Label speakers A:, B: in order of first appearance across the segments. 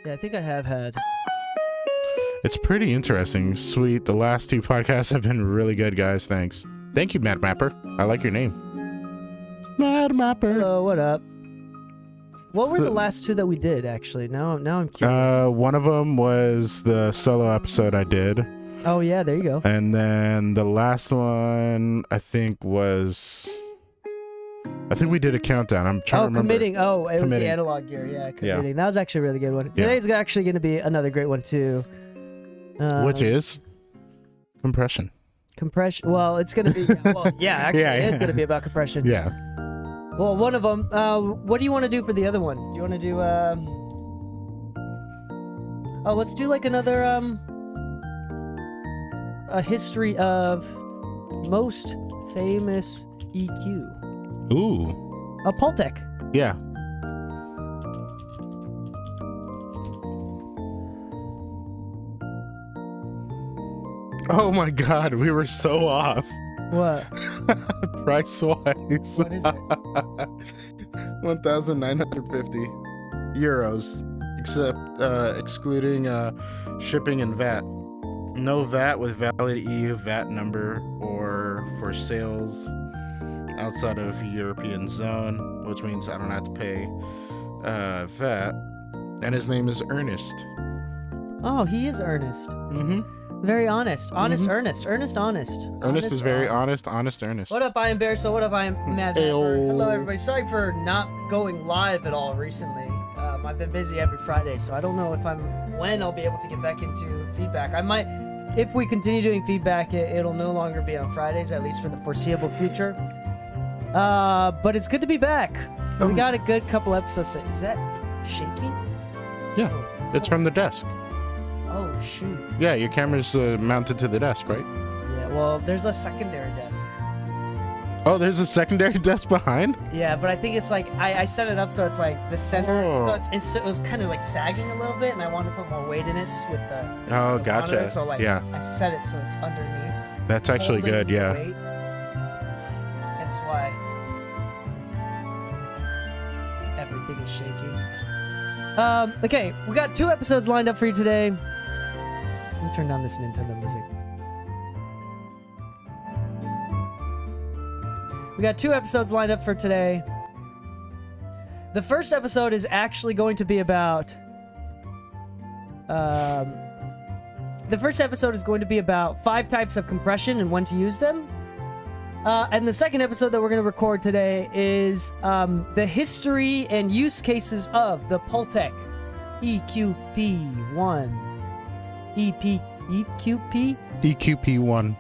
A: I think I have had.
B: It's pretty interesting. Sweet. The last two podcasts have been really good, guys. Thanks. Thank you, Mad Mapper. I like your name. Mad Mapper.
A: Hello, what up? What were the last two that we did, actually? Now I'm curious.
B: One of them was the solo episode I did.
A: Oh, yeah, there you go.
B: And then the last one, I think we did a countdown. I'm trying to remember.
A: Committing. Oh, it was the analog gear. Yeah, committing.
B: Yeah.
A: That was actually a really good one. Today's actually going to be another great one, too.
B: Which is? Compression.
A: Compression. Well, it's going to be... It is going to be about compression.
B: Yeah.
A: Well, one of them... what do you want to do for the other one? Do you want to do... let's do like another... a history of most famous EQ?
B: Ooh.
A: A Pultec.
B: Yeah. Oh my God, we were so off.
A: What?
B: Price wise.
A: What is it?
B: 1,950 euros, except excluding shipping and VAT. No VAT with valid EU VAT number or for sales outside of European zone, which means I don't have to pay VAT. And his name is Ernest.
A: Oh, he is Ernest.
B: Mm-hmm.
A: Very honest. Honest
B: Mhm.
A: Ernest. Ernest honest.
B: Ernest is very honest Ernest.
A: What up, I am Bear? So what up, I am Mad Mapper.
B: Ayo.
A: Hello, everybody. Sorry for not going live at all recently. I've been busy every Friday, so I don't know when I'll be able to get back into feedback. I might, if we continue doing feedback, it'll no longer be on Fridays, at least for the foreseeable future. But it's good to be back. We got a good couple episodes. Is that shaking?
B: Yeah,
A: Oh,
B: it's from the desk.
A: Oh, shoot.
B: Yeah, your camera's mounted to the desk, right?
A: Yeah, well, there's a secondary desk.
B: Oh, there's a secondary desk behind?
A: Yeah, but I think it's like I set it up so it's like the center.
B: Oh.
A: So it was kind of like sagging a little bit, and I wanted to put more weight in it with the.
B: Oh,
A: the
B: gotcha.
A: monitor, so like
B: Yeah.
A: I set it so it's underneath.
B: That's actually
A: holding
B: good,
A: the
B: yeah.
A: weight. That's why everything is shaking. Okay, we got 2 episodes lined up for you today. Let me turn down this Nintendo music. We got 2 episodes lined up for today. The first episode is actually going to be about... the first episode is going to be about 5 types of compression and when to use them. And the second episode that we're going to record today is the history and use cases of the Pultec EQP1. EQP?
B: EQP1.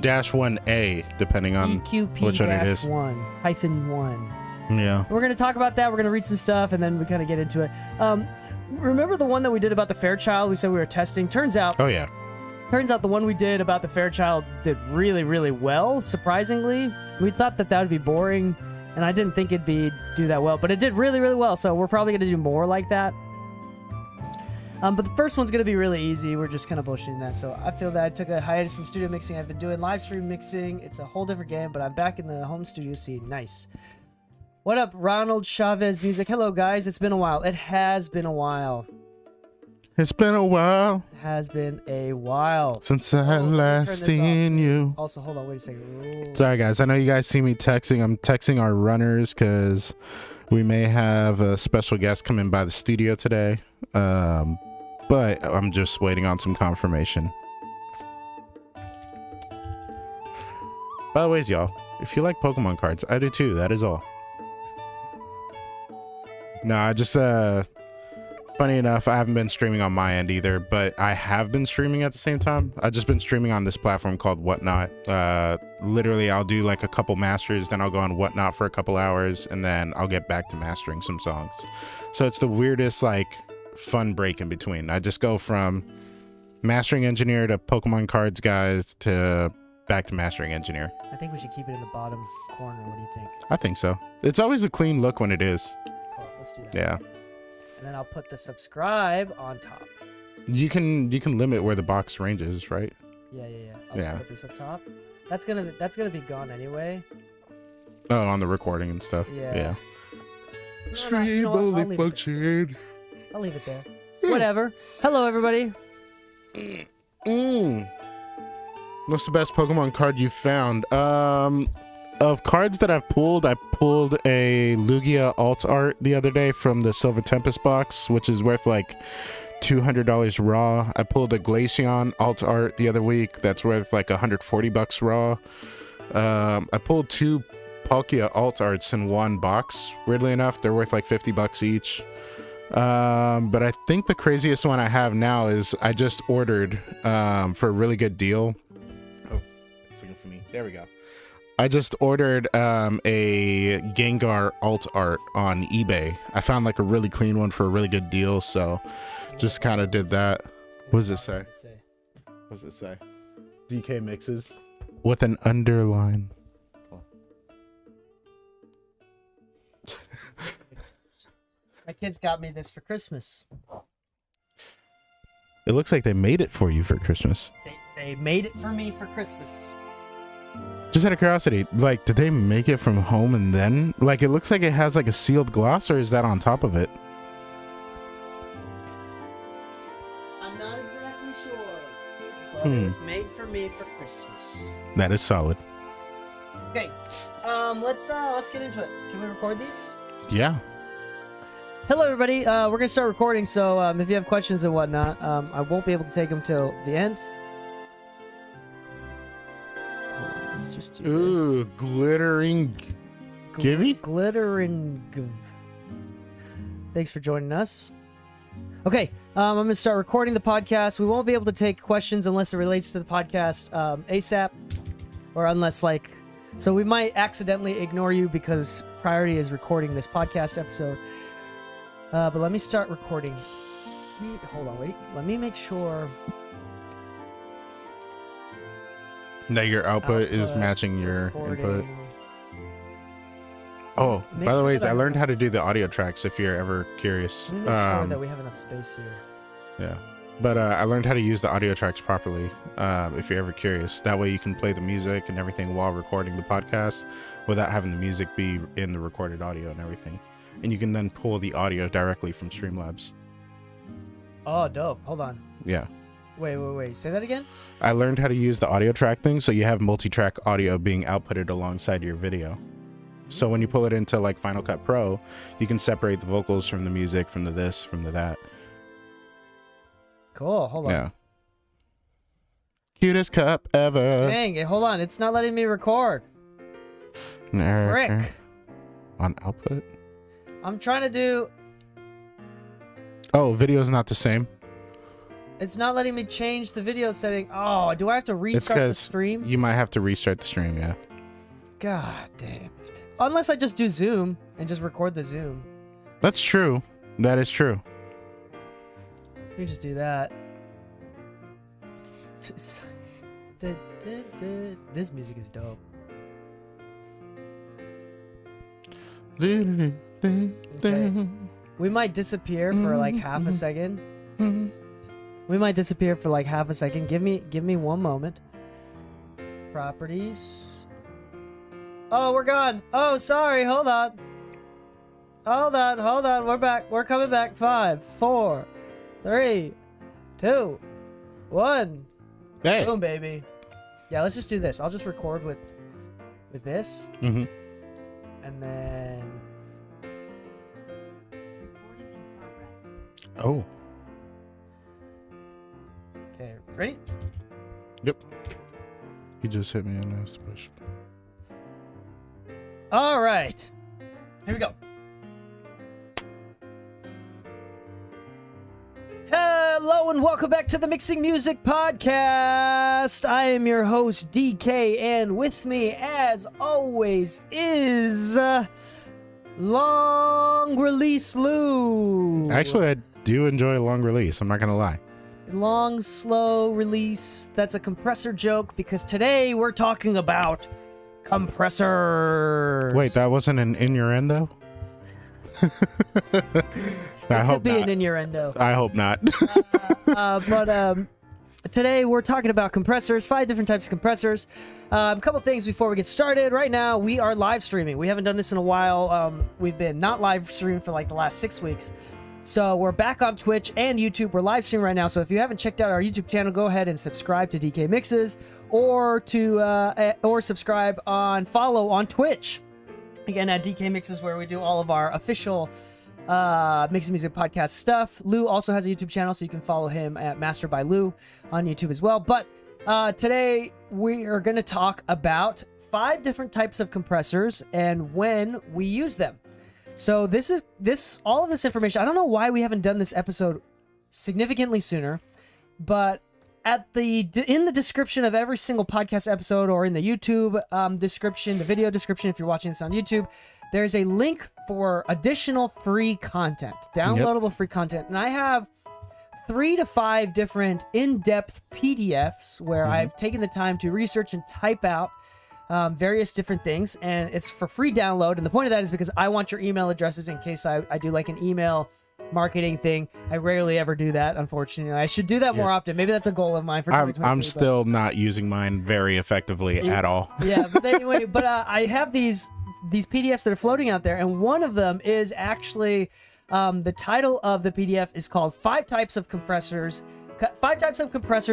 B: Dash 1A, depending on which one it is.
A: EQP-1-1.
B: Yeah.
A: We're going to talk about that. We're going to read some stuff, and then we kind of get into it. Remember the one that we did about the Fairchild? We said we were testing. Turns out
B: Oh, yeah.
A: the one we did about the Fairchild did really, really well, surprisingly. We thought that would be boring, and I didn't think it'd do that well, but it did really, really well, so we're probably going to do more like that. But the first one's going to be really easy. We're just kind of bullshitting that. So I feel that I took a hiatus from studio mixing. I've been doing live stream mixing. It's a whole different game, but I'm back in the home studio scene. Nice. What up, Ronald Chavez Music? Hello, guys. It's been a while. It has been a while.
B: It's been a while
A: It has been a while.
B: since I
A: let me turn
B: last
A: this
B: seen you.
A: Also, hold on. Wait a second. Ooh.
B: Sorry, guys. I know you guys see me texting. I'm texting our runners because we may have a special guest come in by the studio today. But I'm just waiting on some confirmation. By the way, y'all, if you like Pokemon cards, I do too. That is all. No, I just, funny enough, I haven't been streaming on my end either, but I have been streaming at the same time. I've just been streaming on this platform called Whatnot. Literally, I'll do like a couple masters, then I'll go on Whatnot for a couple hours, and then I'll get back to mastering some songs. So it's the weirdest, like, fun break in between. I just go from mastering engineer to Pokemon cards guys to back to mastering engineer.
A: I think we should keep it in the bottom corner. What do you think?
B: I think so. It's always a clean look when it is.
A: Cool. Let's do that.
B: Yeah.
A: And then I'll put the subscribe on top.
B: You can limit where the box ranges, right?
A: Yeah. I'll just put this up top. That's gonna be gone anyway.
B: Oh, on the recording and stuff.
A: Yeah.
B: Stream
A: you know what?
B: only
A: I'll leave it
B: function.
A: I'll leave it there. Whatever. Hello, everybody.
B: What's the best Pokemon card you found? Of cards that I've pulled, I pulled a Lugia alt art the other day from the Silver Tempest box, which is worth like $200 raw. I pulled a Glaceon alt art the other week that's worth like $140 raw. I pulled 2 Palkia alt arts in one box. Weirdly enough, they're worth like $50 each. But I think the craziest one I have now is I just ordered for a really good deal. Oh, it's looking for me. There we go. I just ordered a Gengar alt art on eBay. I found like a really clean one for a really good deal, so just kind of did that. What does it say? What does it say? DK mixes. with an underline.
A: My kids got me this for Christmas.
B: It looks like they made it for you for Christmas.
A: They made it for me for Christmas.
B: Just out of curiosity, like, did they make it from home and then? Like, it looks like it has like a sealed gloss, or is that on top of it?
A: I'm not exactly sure. But it was made for me for Christmas.
B: That is solid.
A: Okay, let's get into it. Can we record these?
B: Yeah.
A: Hello, everybody. We're gonna start recording, so if you have questions and whatnot, I won't be able to take them till the end. Hold on, let's just do
B: Ooh, glittering givey?
A: Glittering. Thanks for joining us. Okay, I'm gonna start recording the podcast. We won't be able to take questions unless it relates to the podcast ASAP, or unless so we might accidentally ignore you because priority is recording this podcast episode. But let me start recording. Hold on, wait. Let me make sure
B: that your output is matching your
A: recording.
B: input. Oh,
A: Make
B: by the
A: sure
B: way,
A: that
B: I
A: I
B: learned how to
A: have-
B: do the audio tracks if you're ever curious.
A: Let me make sure that we have enough space here.
B: Yeah. But I learned how to use the audio tracks properly, if you're ever curious. That way you can play the music and everything while recording the podcast without having the music be in the recorded audio and everything. And you can then pull the audio directly from Streamlabs.
A: Oh, dope. Hold on.
B: Yeah.
A: Wait. Say that again?
B: I learned how to use the audio track thing so you have multi-track audio being outputted alongside your video. So when you pull it into like Final Cut Pro, you can separate the vocals from the music, from the this, from the that.
A: Cool. Hold on.
B: Yeah. Cutest cup ever.
A: Dang it. Hold on. It's not letting me record. Frick.
B: On output?
A: I'm trying to do...
B: Oh, video's not the same.
A: It's not letting me change the video setting. Oh, do I have to
B: It's
A: restart the
B: because
A: stream?
B: you might have to restart the stream, yeah.
A: God damn it. Unless I just do Zoom and just record the Zoom.
B: That's true. That is true.
A: Let me just do that. This music is dope. Okay. We might disappear for like half a second. We might disappear for like half a second. Give me one moment. Properties. Oh, we're gone. Oh, sorry. Hold on. Hold on. We're back. We're coming back. 5, 4, 3, 2, 1.
B: Hey.
A: Boom, baby. Yeah, let's just do this. I'll just record with this,
B: Mm-hmm.
A: and then.
B: Oh.
A: Okay, ready?
B: Yep. He just hit me on this push.
A: All right. Here we go. Hello and welcome back to the Mixing Music Podcast. I am your host, DK, and with me, as always, is Long Release Lou.
B: Actually, I do enjoy a long release. I'm not going to lie.
A: Long, slow release. That's a compressor joke because today we're talking about compressors.
B: Wait, that wasn't an innuendo? I
A: Could
B: hope
A: be
B: not.
A: an innuendo.
B: I hope not.
A: But today we're talking about compressors, 5 different types of compressors. A couple things before we get started. Right now we are live streaming. We haven't done this in a while. We've been not live streaming for like the last 6 weeks. So we're back on Twitch and YouTube. We're live streaming right now. So if you haven't checked out our YouTube channel, go ahead and subscribe to DK Mixes, or subscribe follow on Twitch. Again, at DK Mixes, where we do all of our official Mixing Music Podcast stuff. Lou also has a YouTube channel, so you can follow him at Master by Lou on YouTube as well. But today we are going to talk about 5 different types of compressors and when we use them. So all of this information. I don't know why we haven't done this episode significantly sooner, but in the description of every single podcast episode, or in the YouTube description, the video description, if you're watching this on YouTube, there's a link for additional free content, downloadable free content. And I have 3 to 5 different in-depth PDFs where I've taken the time to research and type out various different things, and it's for free download. And the point of that is because I want your email addresses in case I do like an email marketing thing. I rarely ever do that, unfortunately. I should do that more often. Maybe that's a goal of mine for 2023.
B: I'm still not using mine very effectively at all.
A: Yeah, but anyway, I have these PDFs that are floating out there, and one of them is actually the title of the PDF is called 5 Types of Compressors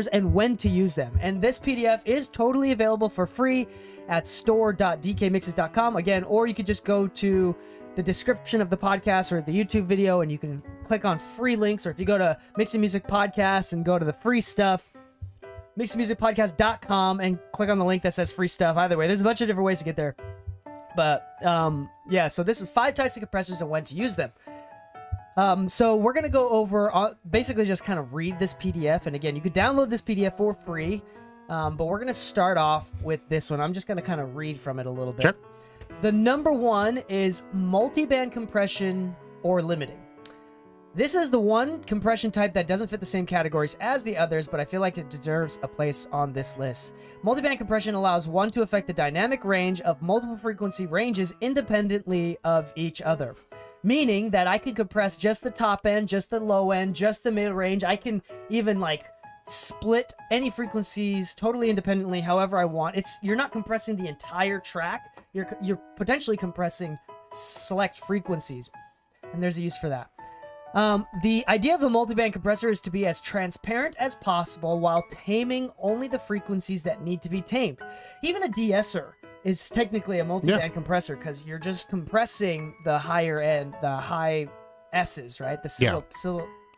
A: and When to Use Them. And this PDF is totally available for free at store.dkmixes.com. Again, or you could just go to the description of the podcast or the YouTube video and you can click on free links. Or if you go to Mixing Music Podcast and go to the free stuff, mixingmusicpodcast.com, and click on the link that says free stuff. Either way, there's a bunch of different ways to get there. But yeah, so this is 5 types of compressors and when to use them. So we're going to go over, basically just kind of read this PDF. And again, you can download this PDF for free, but we're going to start off with this one. I'm just going to kind of read from it a little bit.
B: Sure.
A: The number 1 is multiband compression or limiting. This is the one compression type that doesn't fit the same categories as the others, but I feel like it deserves a place on this list. Multiband compression allows one to affect the dynamic range of multiple frequency ranges independently of each other. Meaning that I can compress just the top end, just the low end, just the mid range. I can even like split any frequencies totally independently however I want. You're not compressing the entire track. You're potentially compressing select frequencies. And there's a use for that. The idea of the multiband compressor is to be as transparent as possible while taming only the frequencies that need to be tamed. Even a de-esser is technically a multiband compressor because you're just compressing the higher end, the high S's, right? The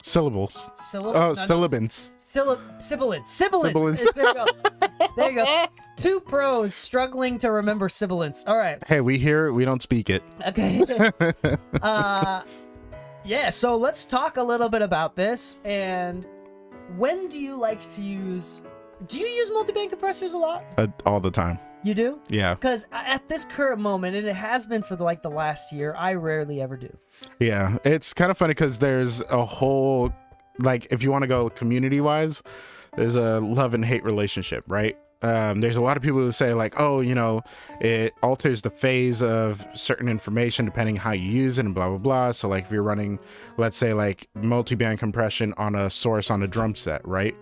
B: Syllables. Sibilants.
A: Sibilants. There you go. There you go. 2 pros struggling to remember sibilants. All right.
B: Hey, we hear it. We don't speak it.
A: Okay. Yeah, so let's talk a little bit about this. And when do you like to use... Do you use multiband compressors a lot?
B: All the time.
A: You do?
B: Yeah.
A: Because at this current moment, and it has been for the last year, I rarely ever do.
B: Yeah, it's kind of funny because there's a whole, like, if you want to go community-wise, there's a love and hate relationship, right? There's a lot of people who say like, oh, you know, it alters the phase of certain information depending how you use it and blah, blah, blah. So like if you're running, let's say like multiband compression on a source on a drum set, right?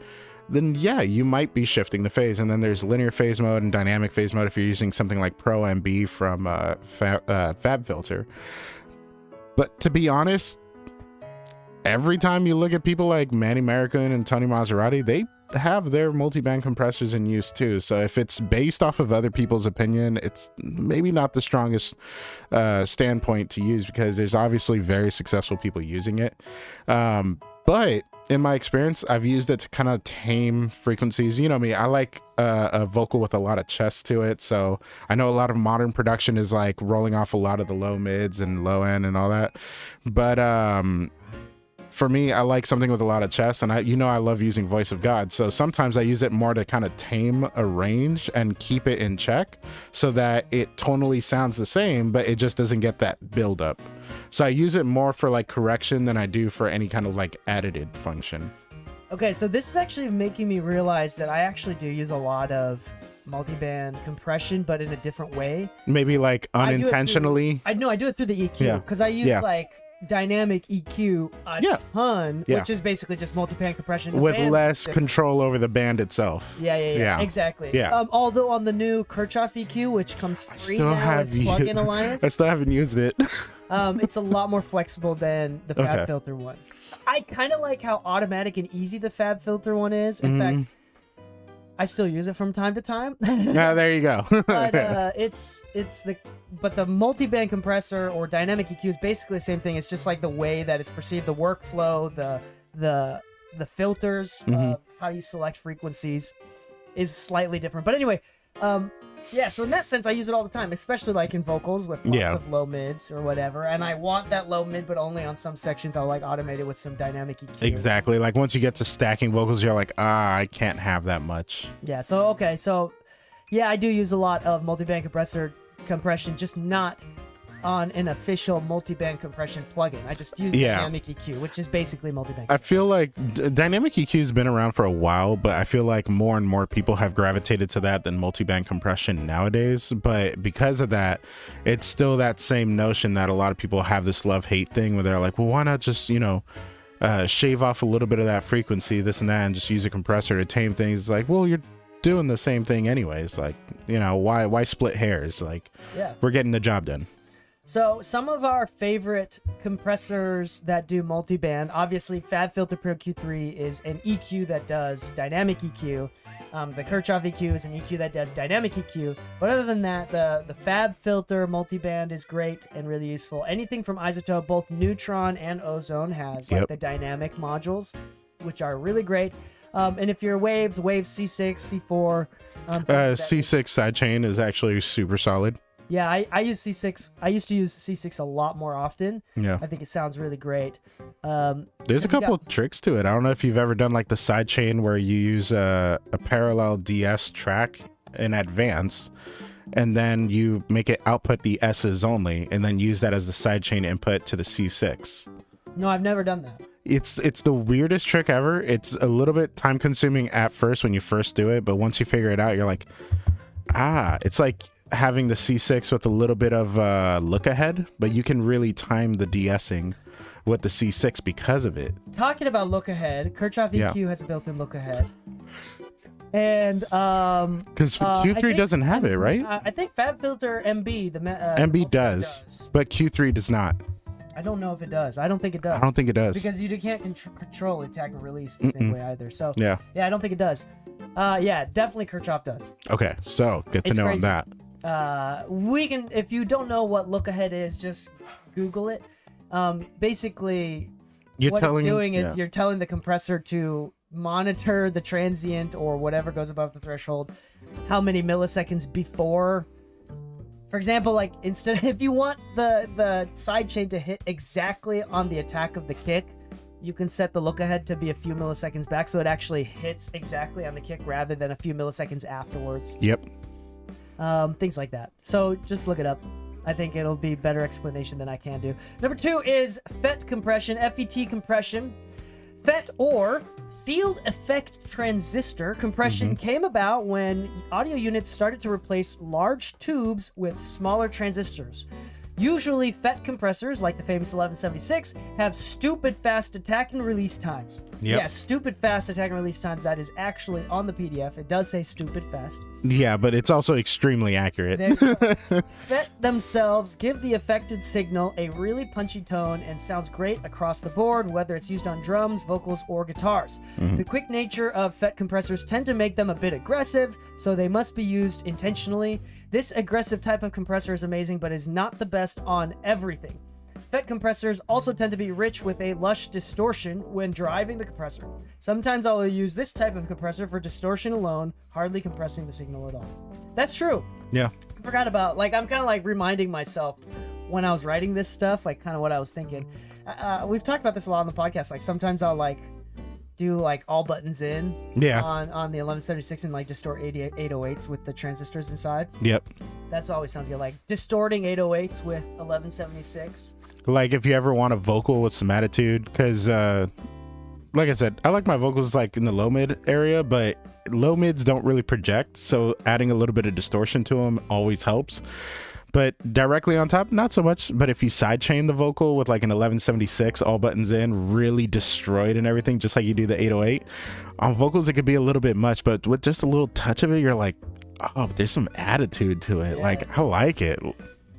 B: Then yeah, you might be shifting the phase. And then there's linear phase mode and dynamic phase mode if you're using something like Pro MB from FabFilter. But to be honest, every time you look at people like Manny Marroquin and Tony Maserati, they have their multiband compressors in use too. So if it's based off of other people's opinion, it's maybe not the strongest standpoint to use because there's obviously very successful people using it. But in my experience, I've used it to kind of tame frequencies. You know me, I like a vocal with a lot of chest to it. So I know a lot of modern production is like rolling off a lot of the low mids and low end and all that. But for me, I like something with a lot of chest, and I love using Voice of God. So sometimes I use it more to kind of tame a range and keep it in check so that it tonally sounds the same, but it just doesn't get that build up. So I use it more for like correction than I do for any kind of like edited function.
A: Okay, so this is actually making me realize that I actually do use a lot of multiband compression, but in a different way.
B: Maybe like unintentionally.
A: I do it through the EQ because I use like dynamic EQ a ton, which is basically just multiband compression
B: with less control over the band itself.
A: Yeah, exactly.
B: Yeah.
A: Although on the new Kirchhoff EQ, which comes free now with Plugin Alliance,
B: I still haven't used it.
A: It's a lot more flexible than the FabFilter one. I kind of like how automatic and easy the FabFilter one is. In fact, I still use it from time to time.
B: There you go.
A: But the multiband compressor or dynamic EQ is basically the same thing. It's just like the way that it's perceived, the workflow, the filters, how you select frequencies is slightly different. But anyway, so in that sense, I use it all the time, especially like in vocals with lots of low mids or whatever. And I want that low mid, but only on some sections. I'll like automate it with some dynamic EQ.
B: Exactly. Like once you get to stacking vocals, you're like, I can't have that much.
A: Yeah. So I do use a lot of multiband compression, just not on an official multiband compression plugin. I just use Dynamic EQ, which is basically multiband.
B: I feel like Dynamic EQ's been around for a while, but I feel like more and more people have gravitated to that than multiband compression nowadays. But because of that, it's still that same notion that a lot of people have this love-hate thing where they're like, well, why not just, shave off a little bit of that frequency, this and that, and just use a compressor to tame things. It's like, well, you're doing the same thing anyways. Like, why split hairs? Like, we're getting the job done.
A: So some of our favorite compressors that do multiband, obviously FabFilter Pro Q3 is an EQ that does dynamic EQ. The Kirchhoff EQ is an EQ that does dynamic EQ. But other than that, the FabFilter multiband is great and really useful. Anything from iZotope, both Neutron and Ozone has like the dynamic modules, which are really great. And if you're Waves C6, C4.
B: C6 sidechain is actually super solid.
A: Yeah, I use C6. I used to use C6 a lot more often.
B: Yeah.
A: I think it sounds really great.
B: There's a couple of tricks to it. I don't know if you've ever done like the sidechain where you use a parallel DS track in advance, and then you make it output the S's only, and then use that as the sidechain input to the C6.
A: No, I've never done that.
B: It's the weirdest trick ever. It's a little bit time consuming at first when you first do it, but once you figure it out, you're like, it's like having the C6 with a little bit of look ahead, but you can really time the de-essing with the C6 because of it.
A: Talking about look ahead, Kirchhoff EQ has a built-in look ahead. And
B: because Q3 doesn't have it, right?
A: I think FabFilter MB
B: MB does, but Q3 does not.
A: I don't know if it does. I don't think it does.
B: I don't think it does
A: because you can't control attack and release the same way either. So
B: yeah,
A: I don't think it does. Definitely Kirchhoff does.
B: Okay, so good to know on that.
A: We can, if you don't know what look ahead is, just Google it. Basically, what it's doing is you're telling the compressor to monitor the transient or whatever goes above the threshold, how many milliseconds before. For example, like if you want the sidechain to hit exactly on the attack of the kick, you can set the look ahead to be a few milliseconds back, so it actually hits exactly on the kick rather than a few milliseconds afterwards.
B: Yep.
A: Things like that. So just look it up. I think it'll be better explanation than I can do. Number 2 is FET compression, FET compression. FET or field effect transistor compression came about when audio units started to replace large tubes with smaller transistors. Usually, FET compressors, like the famous 1176, have stupid fast attack and release times.
B: Yep.
A: Yeah, stupid fast attack and release times. That is actually on the PDF. It does say stupid fast.
B: Yeah, but it's also extremely accurate.
A: FET themselves give the affected signal a really punchy tone and sounds great across the board, whether it's used on drums, vocals, or guitars. The quick nature of FET compressors tend to make them a bit aggressive, so they must be used intentionally. This aggressive type of compressor is amazing, but is not the best on everything. FET compressors also tend to be rich with a lush distortion when driving the compressor. Sometimes I will use this type of compressor for distortion alone, hardly compressing the signal at all. That's true.
B: Yeah.
A: I forgot about, I'm kind of reminding myself when I was writing this stuff, kind of what I was thinking. We've talked about this a lot on the podcast. Sometimes I'll do all buttons in on the 1176 and distort 808s with the transistors inside.
B: Yep.
A: That's always sounds good. Distorting 808s with 1176.
B: If you ever want a vocal with some attitude, because like I said, I like my vocals in the low mid area, but low mids don't really project, so adding a little bit of distortion to them always helps. But directly on top, not so much. But if you sidechain the vocal with an 1176, all buttons in, really destroyed and everything, just like you do the 808, on vocals it could be a little bit much, but with just a little touch of it, you're like, oh, there's some attitude to it.
A: Yeah.
B: I like it.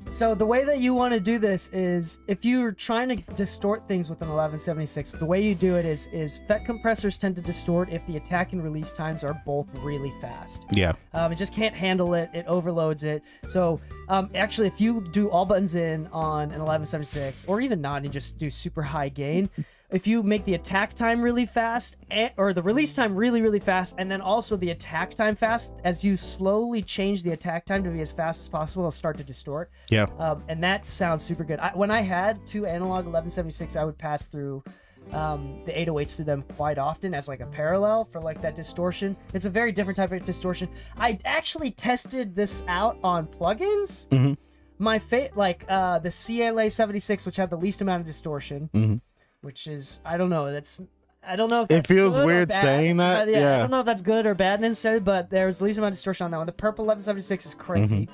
A: So the way that you want to do this is, if you're trying to distort things with an 1176, the way you do it is FET compressors tend to distort if the attack and release times are both really fast.
B: Yeah.
A: It just can't handle it. It overloads it. So actually, if you do all buttons in on an 1176, or even not, and just do super high gain, if you make the attack time really fast, or the release time really, really fast, and then also the attack time fast, as you slowly change the attack time to be as fast as possible, it'll start to distort.
B: Yeah.
A: And that sounds super good. When I had two analog 1176, I would pass through the 808s through them quite often as a parallel for that distortion. It's a very different type of distortion. I actually tested this out on plugins. my the CLA76, which had the least amount of distortion, which is I don't know. I don't know if
B: it feels
A: good or
B: weird
A: bad,
B: saying that.
A: but
B: Yeah.
A: I don't know if that's good or bad necessarily, but there's the least amount of distortion on that one. The purple 1176 is crazy,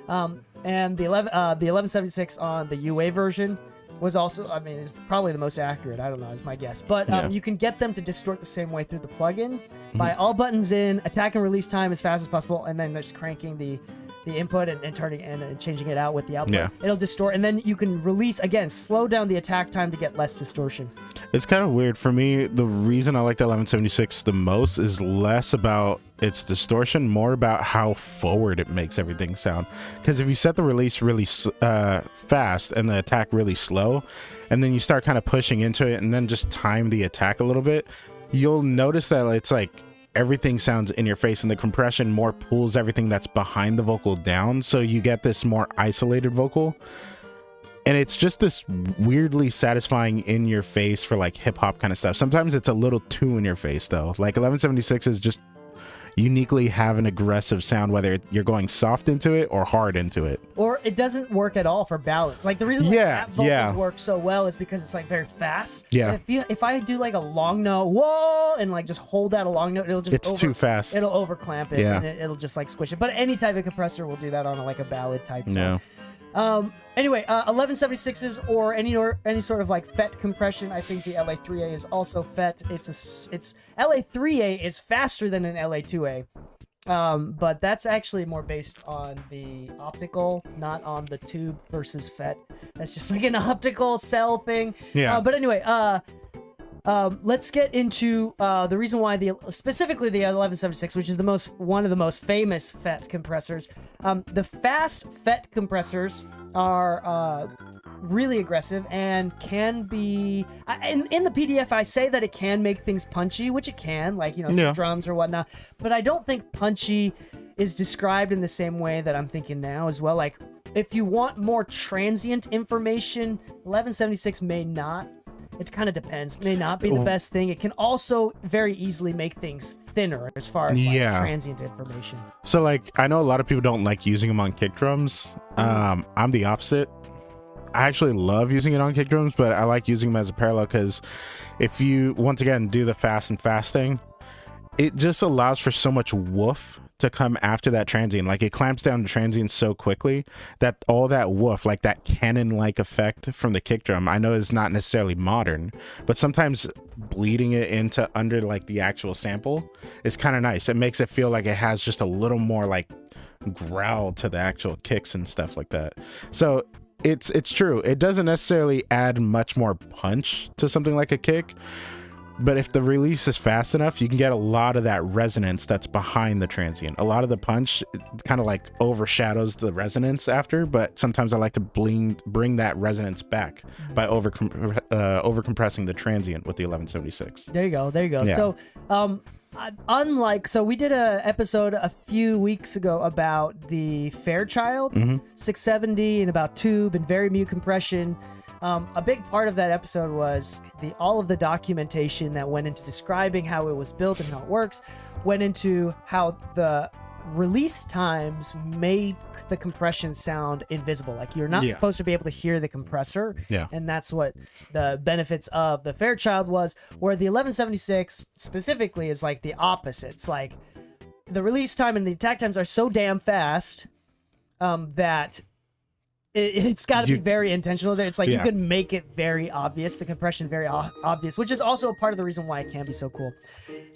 A: and the 1176 on the UA version was also, I mean, is probably the most accurate. I don't know, is my guess. But you can get them to distort the same way through the plugin by all buttons in, attack and release time as fast as possible, and then just cranking the input and turning and changing it out with the output.
B: Yeah.
A: It'll distort, and then you can release again, slow down the attack time to get less distortion.
B: It's kind of weird for me. The reason I like the 1176 the most is less about its distortion, more about how forward it makes everything sound. Because if you set the release really fast and the attack really slow, and then you start kind of pushing into it and then just time the attack a little bit, you'll notice that it's like everything sounds in your face, and the compression more pulls everything that's behind the vocal down, so you get this more isolated vocal. And it's just this weirdly satisfying in your face for like hip hop kind of stuff. Sometimes it's a little too in your face though. Like 1176 is just uniquely have an aggressive sound, whether you're going soft into it or hard into it.
A: Or it doesn't work at all for ballads. Like the reason why rap vocals work so well is because it's like very fast.
B: Yeah.
A: If I do like a long note, whoa, and like just hold out a long note, it'll just
B: too fast.
A: It'll overclamp it,
B: Yeah.
A: and it'll just like squish it. But any type of compressor will do that on like a ballad type song.
B: No.
A: Anyway, 1176s or any sort of like FET compression. I think the LA3A is also FET. It's LA3A is faster than an LA2A, but that's actually more based on the optical, not on the tube versus FET. That's just like an optical cell thing.
B: Yeah.
A: But anyway, let's get into the reason why specifically the 1176, which is one of the most famous FET compressors. The fast FET compressors are really aggressive and can be. In the PDF, I say that it can make things punchy, which it can, like drums or whatnot. But I don't think punchy is described in the same way that I'm thinking now as well. Like if you want more transient information, 1176 may not. It kind of depends. May not be the best thing. It can also very easily make things thinner as far as like, transient information.
B: So like I know a lot of people don't like using them on kick drums. I'm the opposite. I actually love using it on kick drums, but I like using them as a parallel because if you once again do the fast and fast thing, it just allows for so much woof to come after that transient. Like it clamps down the transient so quickly that all that woof, like that cannon-like effect from the kick drum, I know is not necessarily modern, but sometimes bleeding it into under like the actual sample is kind of nice. It makes it feel like it has just a little more like growl to the actual kicks and stuff like that. So it's true. It doesn't necessarily add much more punch to something like a kick, but if the release is fast enough, you can get a lot of that resonance that's behind the transient. A lot of the punch kind of like overshadows the resonance after, but sometimes I like to bring that resonance back by overcompressing the transient with the 1176.
A: There you go.
B: Yeah.
A: So, we did a episode a few weeks ago about the Fairchild 670 and about tube and very mute compression. A big part of that episode was all of the documentation that went into describing how it was built and how it works, went into how the release times made the compression sound invisible. Like you're not supposed to be able to hear the compressor.
B: Yeah.
A: And that's what the benefits of the Fairchild was, where the 1176 specifically is like the opposite. It's like the release time and the attack times are so damn fast that it's got to be very intentional. It's like you can make it very obvious, the compression very obvious, which is also a part of the reason why it can be so cool.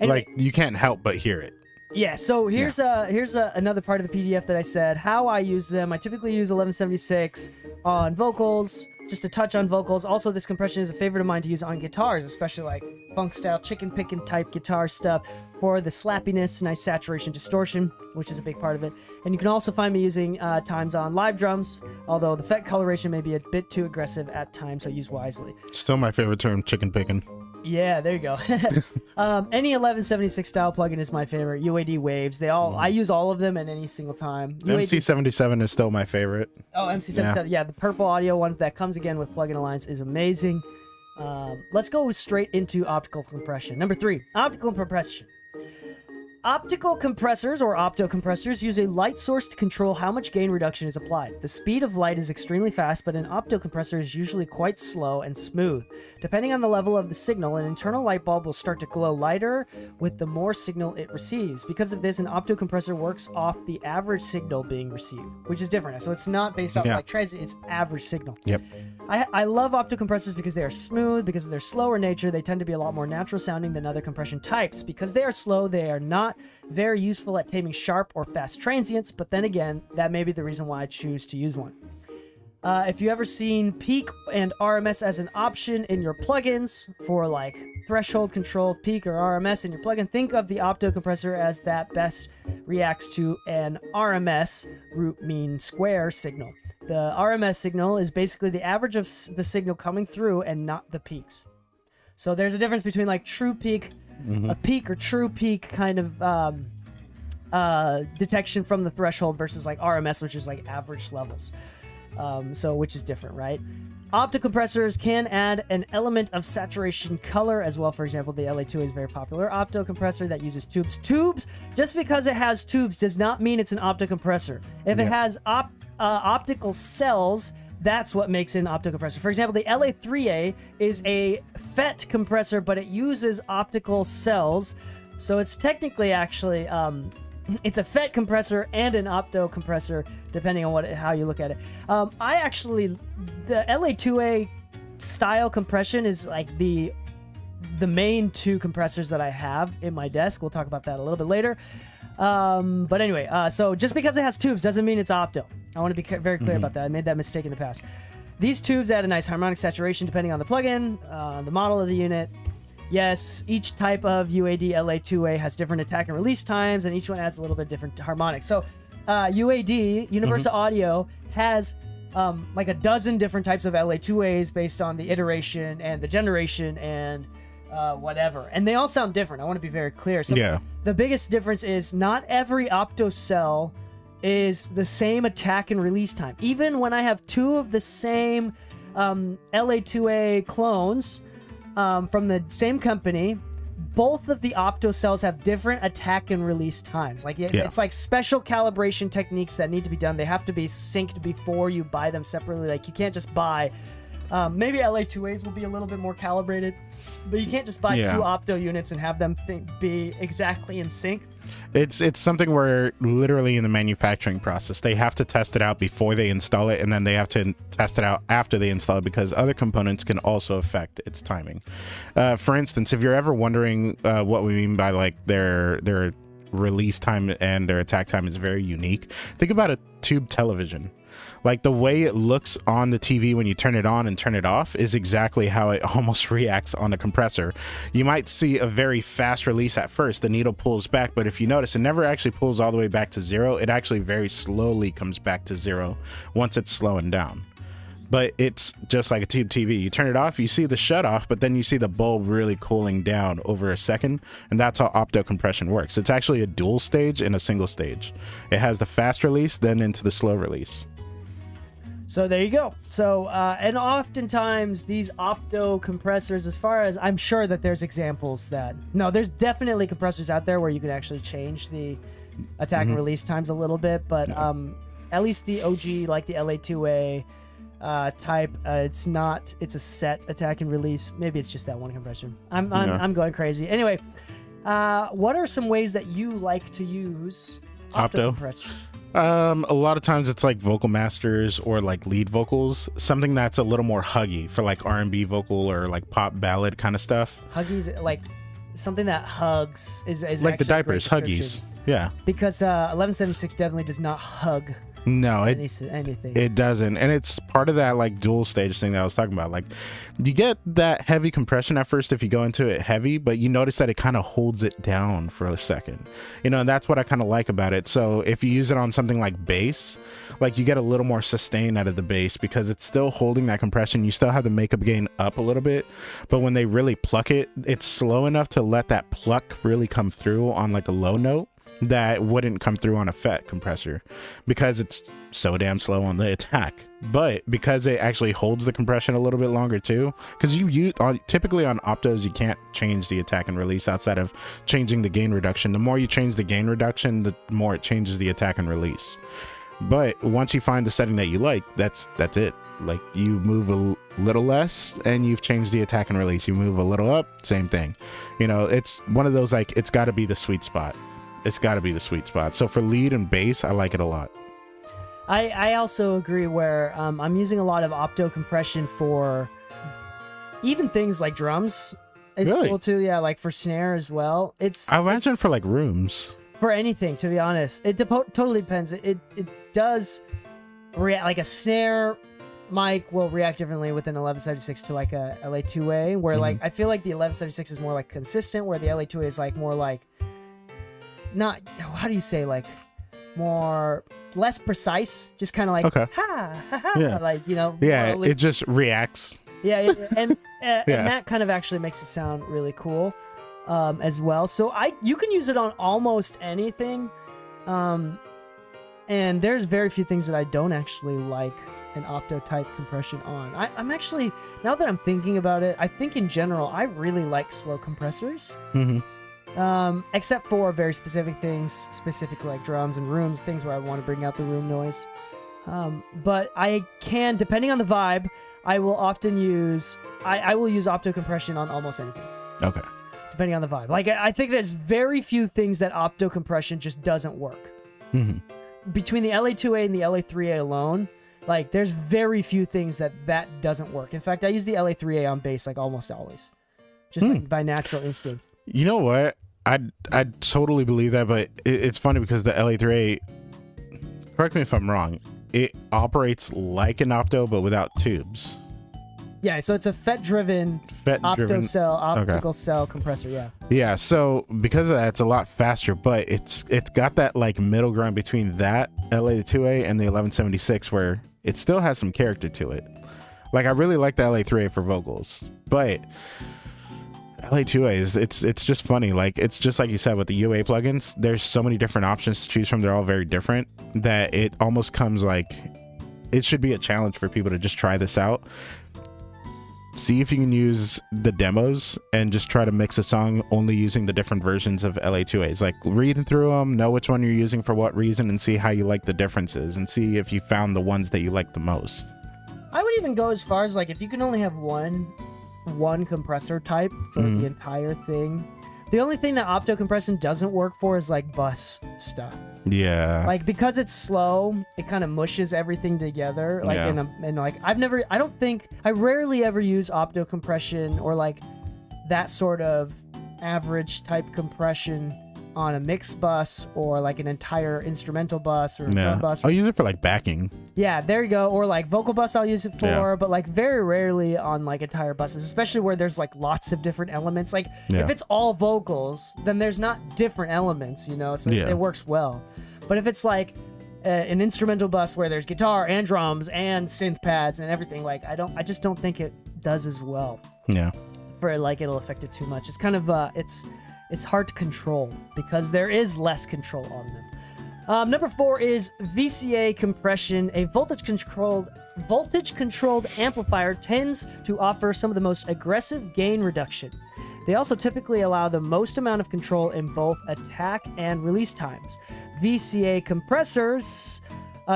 A: Anyway,
B: like you can't help but hear it.
A: Yeah, so here's another part of the PDF that I said how I use them. I typically use 1176 on vocals, just a touch on vocals. Also, this compression is a favorite of mine to use on guitars, especially like funk style, chicken picking type guitar stuff for the slappiness, nice saturation, distortion, which is a big part of it. And you can also find me using times on live drums, although the FET coloration may be a bit too aggressive at times, so use wisely.
B: Still my favorite term, chicken picking.
A: Yeah, there you go. Any 1176 style plugin is my favorite. UAD Waves, I use all of them at any single time.
B: MC77 is still my favorite.
A: Oh, MC77, yeah, the purple audio one that comes again with Plugin Alliance is amazing. Let's go straight into optical compression. Number 3, optical compression. Optical compressors or optocompressors use a light source to control how much gain reduction is applied. The speed of light is extremely fast, but an optocompressor is usually quite slow and smooth. Depending on the level of the signal, an internal light bulb will start to glow lighter with the more signal it receives. Because of this, an optocompressor works off the average signal being received, which is different. So it's not based off like transient, it's average signal.
B: Yep.
A: I love optocompressors because they are smooth, because of their slower nature. They tend to be a lot more natural sounding than other compression types. Because they are slow, they are not very useful at taming sharp or fast transients, but then again, that may be the reason why I choose to use one. If you ever seen peak and RMS as an option in your plugins for like threshold control of peak or RMS in your plugin, think of the optocompressor as that best reacts to an RMS, root mean square signal. The RMS signal is basically the average of the signal coming through and not the peaks. So there's a difference between like true peak, a peak or true peak kind of detection from the threshold versus like RMS, which is like average levels. So which is different, right? Optocompressors can add an element of saturation color as well. For example, the LA2A is a very popular optocompressor that uses tubes. Tubes, just because it has tubes does not mean it's an optocompressor. If it has optical cells, that's what makes it an optocompressor. For example, the LA3A is a FET compressor, but it uses optical cells. So it's technically actually... it's a FET compressor and an opto compressor, depending on how you look at it. The LA2A style compression is like the main two compressors that I have in my desk. We'll talk about that a little bit later. But anyway, so just because it has tubes doesn't mean it's opto. I want to be very clear about that. I made that mistake in the past. These tubes add a nice harmonic saturation depending on the plugin, the model of the unit. Yes, each type of UAD LA2A has different attack and release times, and each one adds a little bit different harmonics. So, UAD, Universal Audio, has like a dozen different types of LA2As based on the iteration and the generation and whatever. And they all sound different. I want to be very clear. So the biggest difference is not every opto cell is the same attack and release time. Even when I have two of the same LA2A clones, from the same company, both of the opto cells have different attack and release times. Like it's like special calibration techniques that need to be done. They have to be synced before you buy them separately. Like you can't just buy. Maybe LA2As will be a little bit more calibrated, but you can't just buy two opto units and have them be exactly in sync.
B: It's something where literally in the manufacturing process, they have to test it out before they install it, and then they have to test it out after they install it because other components can also affect its timing. For instance, if you're ever wondering what we mean by like their release time and their attack time is very unique, think about a tube television. Like the way it looks on the TV when you turn it on and turn it off is exactly how it almost reacts on a compressor. You might see a very fast release at first. The needle pulls back, but if you notice, it never actually pulls all the way back to zero. It actually very slowly comes back to zero once it's slowing down. But it's just like a tube TV. You turn it off, you see the shut off, but then you see the bulb really cooling down over a second. And that's how opto compression works. It's actually a dual stage and a single stage. It has the fast release, then into the slow release.
A: So there you go. So, and oftentimes these opto compressors, as far as I'm sure that there's examples that, no, there's definitely compressors out there where you can actually change the attack and release times a little bit, but at least the OG, like the LA2A type, it's a set attack and release. Maybe it's just that one compressor. I'm going crazy. Anyway, what are some ways that you like to use opto compressors?
B: A lot of times it's like vocal masters or like lead vocals, something that's a little more huggy for like R&B vocal or like pop ballad kind of stuff.
A: Huggies, like something that hugs is
B: like the diapers, Huggies. Yeah.
A: Because 1176 definitely does not hug.
B: No,
A: anything.
B: It doesn't. And it's part of that like dual stage thing that I was talking about. Like you get that heavy compression at first if you go into it heavy, but you notice that it kind of holds it down for a second. You know, and that's what I kind of like about it. So if you use it on something like bass, like you get a little more sustain out of the bass because it's still holding that compression. You still have the makeup gain up a little bit, but when they really pluck it, it's slow enough to let that pluck really come through on like a low note. that wouldn't come through on a FET compressor because it's so damn slow on the attack. But because it actually holds the compression a little bit longer too, because typically on optos you can't change the attack and release outside of changing the gain reduction. The more you change the gain reduction, the more it changes the attack and release. But once you find the setting that you like, that's it. Like, you move a little less and you've changed the attack and release. You move a little up, same thing. You know, it's one of those, like, it's got to be the sweet spot. It's got to be the sweet spot. So for lead and bass, I like it a lot.
A: I also agree where I'm using a lot of opto compression for even things like drums. It's
B: Really?
A: cool too. Yeah, like for snare as well.
B: I imagine for like rooms.
A: For anything, to be honest. It totally depends. It does react, like a snare mic will react differently with an 1176 to like a LA2A, where like I feel like the 1176 is more like consistent, where the LA2A is like more like not, how do you say, like more less precise, just kind of like
B: Okay.
A: ha ha ha,
B: Yeah.
A: like, you know.
B: Yeah,
A: more
B: it just reacts.
A: yeah, and
B: Yeah.
A: that kind of actually makes it sound really cool as well. So you can use it on almost anything, and there's very few things that I don't actually like an opto type compression on. I'm actually, now that I'm thinking about it, I think in general I really like slow compressors, except for very specific things, specifically like drums and rooms, things where I want to bring out the room noise. But I can, depending on the vibe, I will often use I will use opto compression on almost anything,
B: Okay.
A: depending on the vibe. Like, I think there's very few things that opto compression just doesn't work. Between the LA2A and the LA3A alone, like, there's very few things that doesn't work. In fact, I use the LA3A on bass like almost always, just like by natural instinct.
B: You know what? I totally believe that, but it's funny because the LA3A, correct me if I'm wrong, it operates like an opto but without tubes.
A: Yeah, so it's a FET-driven optical cell compressor. Yeah.
B: Yeah, so because of that, it's a lot faster, but it's got that like middle ground between that LA2A and the 1176 where it still has some character to it. Like, I really like the LA3A for vocals, but LA2A is it's just funny. Like, it's just like you said with the UA plugins, there's so many different options to choose from. They're all very different that it almost comes like it should be a challenge for people to just try this out. See if you can use the demos and just try to mix a song only using the different versions of LA2As. Like, reading through them, know which one you're using for what reason, and see how you like the differences, and see if you found the ones that you like the most.
A: I would even go as far as, like, if you can only have one compressor type for the entire thing. The only thing that opto compression doesn't work for is like bus stuff.
B: Yeah.
A: Like, because it's slow, it kind of mushes everything together. Like,
B: Yeah.
A: and like, I rarely ever use opto compression or like that sort of average type compression on a mix bus or like an entire instrumental bus or a drum bus.
B: I'll use it for like backing.
A: Yeah, there you go. Or like vocal bus I'll use it for, but like very rarely on like entire buses, especially where there's like lots of different elements. Like, if it's all vocals, then there's not different elements, you know, so it works well. But if it's like an instrumental bus where there's guitar and drums and synth pads and everything, like, I just don't think it does as well.
B: Yeah.
A: For like, it'll affect it too much. It's kind of it's hard to control because there is less control on them. Number 4 is VCA compression. A voltage-controlled amplifier tends to offer some of the most aggressive gain reduction. They also typically allow the most amount of control in both attack and release times. VCA compressors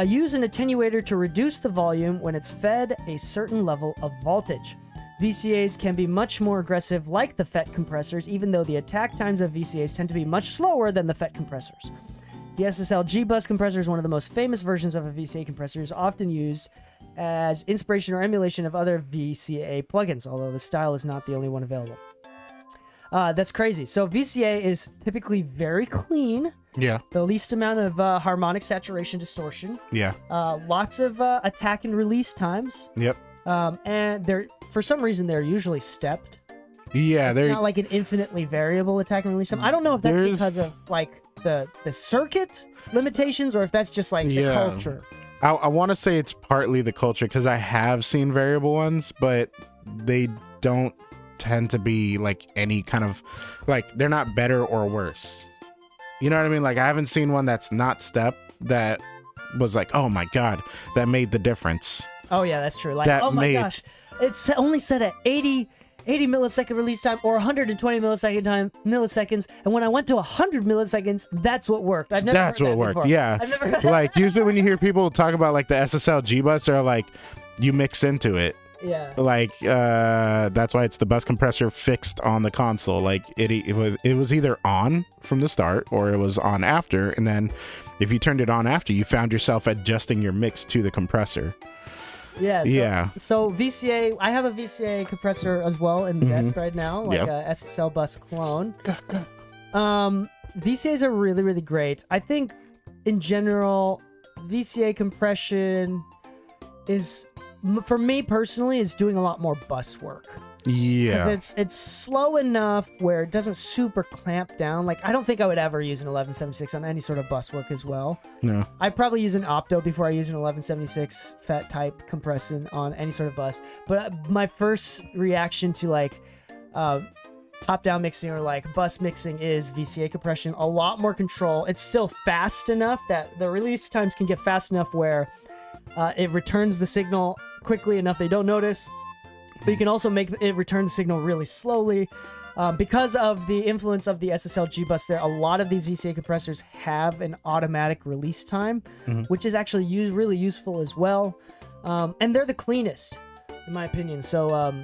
A: use an attenuator to reduce the volume when it's fed a certain level of voltage. VCAs can be much more aggressive like the FET compressors, even though the attack times of VCAs tend to be much slower than the FET compressors. The SSL G-Bus compressor is one of the most famous versions of a VCA compressor, is often used as inspiration or emulation of other VCA plugins, although the style is not the only one available. That's crazy. So VCA is typically very clean.
B: Yeah.
A: The least amount of harmonic saturation distortion.
B: Yeah.
A: Lots of attack and release times.
B: Yep.
A: And they're, for some reason, they're usually stepped.
B: Yeah.
A: It's not like an infinitely variable attack and release time. I don't know if that's because of like the circuit limitations or if that's just like the culture.
B: I want to say it's partly the culture because I have seen variable ones, but they don't tend to be like any kind of like, they're not better or worse. You know what I mean? Like I haven't seen one that's not step that was like, oh my god, that made the difference.
A: Oh yeah, that's true. Like,
B: That
A: oh my
B: made-
A: gosh, it's only set at 80 millisecond release time or 120 milliseconds, and when I went to 100 milliseconds, that's what worked. I've never
B: That's
A: heard
B: what
A: that
B: worked.
A: before.
B: Yeah.
A: I've never heard
B: Like usually when you hear people talk about like the SSL G bus, they're like, you mix into it.
A: Yeah.
B: Like that's why it's the bus compressor fixed on the console. Like it was either on from the start or it was on after, and then if you turned it on after, you found yourself adjusting your mix to the compressor.
A: Yeah. So,
B: Yeah.
A: So VCA, I have a VCA compressor as well in the desk right now, like
B: Yep.
A: a SSL bus clone. VCAs are really, really great. I think in general, VCA compression is, for me personally, is doing a lot more bus work.
B: Yeah.
A: Because it's slow enough where it doesn't super clamp down. Like, I don't think I would ever use an 1176 on any sort of bus work as well.
B: No.
A: I'd probably use an Opto before I use an 1176 FET type compression on any sort of bus. But my first reaction to like top-down mixing or like bus mixing is VCA compression. A lot more control. It's still fast enough that the release times can get fast enough where it returns the signal quickly enough they don't notice. But you can also make it return the signal really slowly. Because of the influence of the SSL G-Bus there, a lot of these VCA compressors have an automatic release time, which is actually really useful as well. And they're the cleanest, in my opinion. So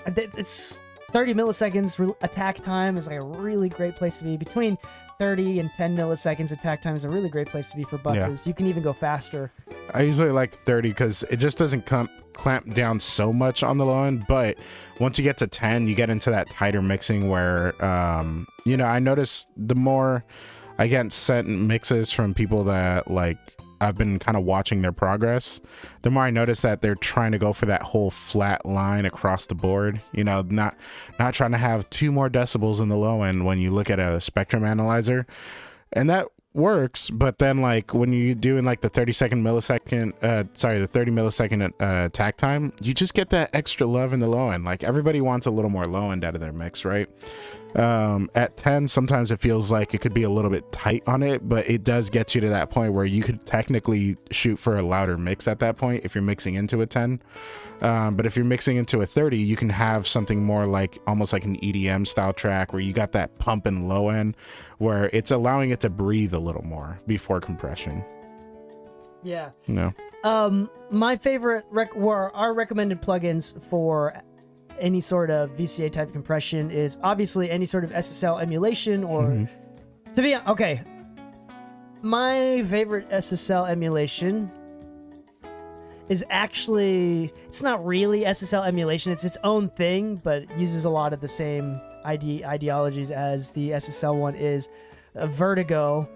A: it's 30 milliseconds attack time is like a really great place to be. Between 30 and 10 milliseconds attack time is a really great place to be for buses. You can even go faster.
B: I usually like 30 because it just doesn't clamp down so much on the low end. But once you get to 10, you get into that tighter mixing where, I notice the more I get sent mixes from people that like I've been kind of watching their progress, the more I notice that they're trying to go for that whole flat line across the board, not trying to have 2 more decibels in the low end when you look at a spectrum analyzer. And that works, but then like when you do in like the 30 millisecond attack time, you just get that extra love in the low end. Like everybody wants a little more low end out of their mix, right? At 10, sometimes it feels like it could be a little bit tight on it, but it does get you to that point where you could technically shoot for a louder mix at that point if you're mixing into a 10. But if you're mixing into a 30, you can have something more like almost like an EDM style track where you got that pump and low end where it's allowing it to breathe a little more before compression.
A: Yeah.
B: My
A: favorite our recommended plugins for any sort of VCA type compression is obviously any sort of SSL emulation or my favorite SSL emulation is actually, it's not really SSL emulation, it's its own thing, but it uses a lot of the same ideologies as the SSL one is Vertigo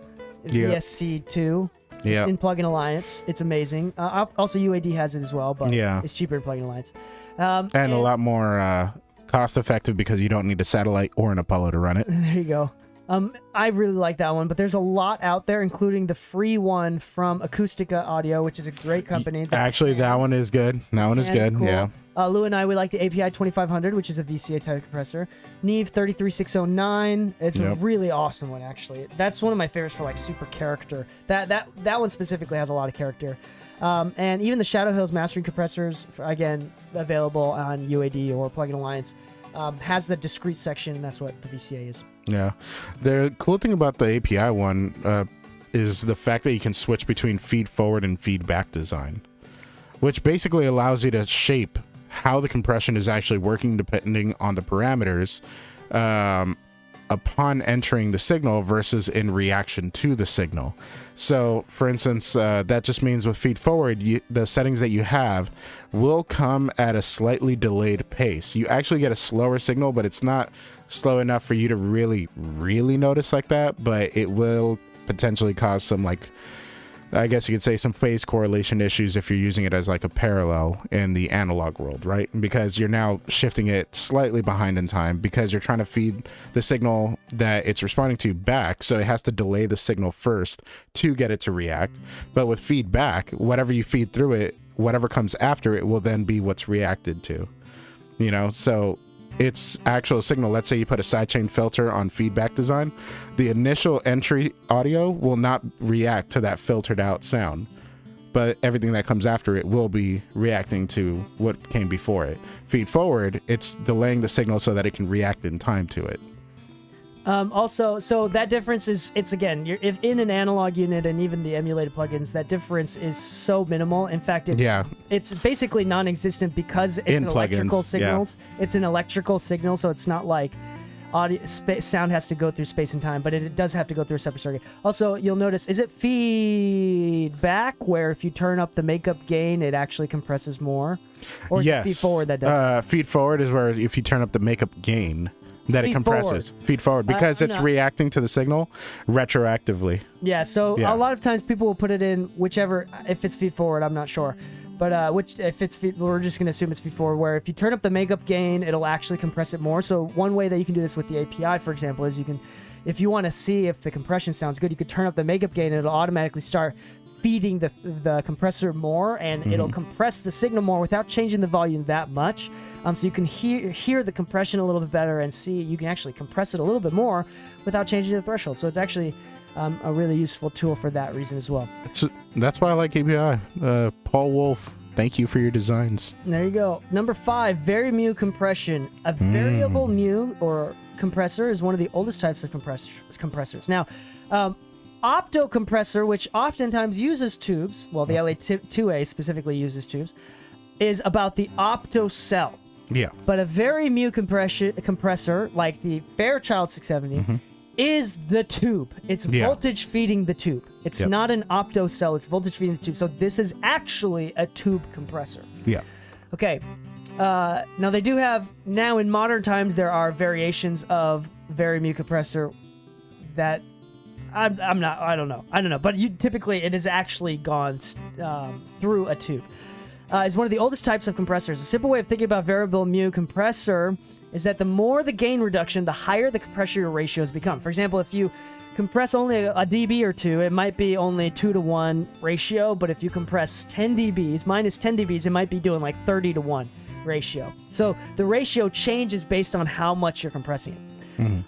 A: VSC2.
B: Yeah.
A: It's in Plugin Alliance. It's amazing. Also, UAD has it as well, but it's cheaper in Plugin Alliance.
B: And a lot more cost effective because you don't need a satellite or an Apollo to run it.
A: There you go. I really like that one, but there's a lot out there, including the free one from Acoustica Audio, which is a great company.
B: Actually, that one is good. That one is good.
A: Cool.
B: Yeah.
A: Lou and I, we like the API 2500, which is a VCA type compressor. Neve 33609. It's a really awesome one, actually. That's one of my favorites for like super character. That one specifically has a lot of character. And even the Shadow Hills mastering compressors, again, available on UAD or Plugin Alliance, has the discrete section, and that's what the VCA is.
B: Yeah. The cool thing about the API one is the fact that you can switch between feed forward and feedback design, which basically allows you to shape how the compression is actually working depending on the parameters upon entering the signal versus in reaction to the signal. So for instance, that just means with feed forward, the settings that you have will come at a slightly delayed pace. You actually get a slower signal, but it's not slow enough for you to really notice like that, but it will potentially cause some, like, I guess you could say, some phase correlation issues if you're using it as like a parallel in the analog world, right? Because you're now shifting it slightly behind in time because you're trying to feed the signal that it's responding to back. So it has to delay the signal first to get it to react. But with feedback, whatever you feed through it, whatever comes after it will then be what's reacted to, so its actual signal. Let's say you put a sidechain filter on feedback design, the initial entry audio will not react to that filtered out sound, but everything that comes after it will be reacting to what came before it. Feed forward, it's delaying the signal so that it can react in time to it.
A: Also, so that difference is, it's again, if in an analog unit and even the emulated plugins, that difference is so minimal. In fact, it's basically non-existent because it's
B: In
A: an electrical
B: plugins,
A: signals. It's an electrical signal, so it's not like audio sound has to go through space and time, but it does have to go through a separate circuit. Also, you'll notice, is it feedback where if you turn up the makeup gain, it actually compresses more? Or is it feed forward that does?
B: Feed forward is where if you turn up the makeup gain, that it compresses.
A: Forward.
B: Feed forward because it's reacting to the signal retroactively.
A: Yeah, so a lot of times people will put it in whichever, if it's feed forward, I'm not sure. But if it's we're just going to assume it's feed forward, where if you turn up the makeup gain, it'll actually compress it more. So one way that you can do this with the API, for example, is you can, if you want to see if the compression sounds good, you could turn up the makeup gain and it'll automatically start feeding the compressor more, and it'll compress the signal more without changing the volume that much. So you can hear the compression a little bit better and see you can actually compress it a little bit more without changing the threshold. So it's actually a really useful tool for that reason as well.
B: That's why I like API. Paul Wolf, thank you for your designs.
A: There you go. Number 5, Vari-Mu compression. A variable mu or compressor is one of the oldest types of compressors. Now, opto compressor, which oftentimes uses tubes, well, the LA2A specifically uses tubes, is about the opto cell.
B: Yeah.
A: But a Vari-Mu compressor, like the Fairchild 670, is the tube. It's voltage feeding the tube. It's not an opto cell. It's voltage feeding the tube. So this is actually a tube compressor.
B: Yeah.
A: Okay. Now they do have, now in modern times, there are variations of Vari-Mu compressor that I don't know. But typically it has actually gone through a tube. It's one of the oldest types of compressors. A simple way of thinking about variable mu compressor is that the more the gain reduction, the higher the compressor ratios become. For example, if you compress only a dB or 2, it might be only 2-to-1 ratio, but if you compress 10 dBs, minus 10 dBs, it might be doing like 30-to-1 ratio. So the ratio changes based on how much you're compressing it.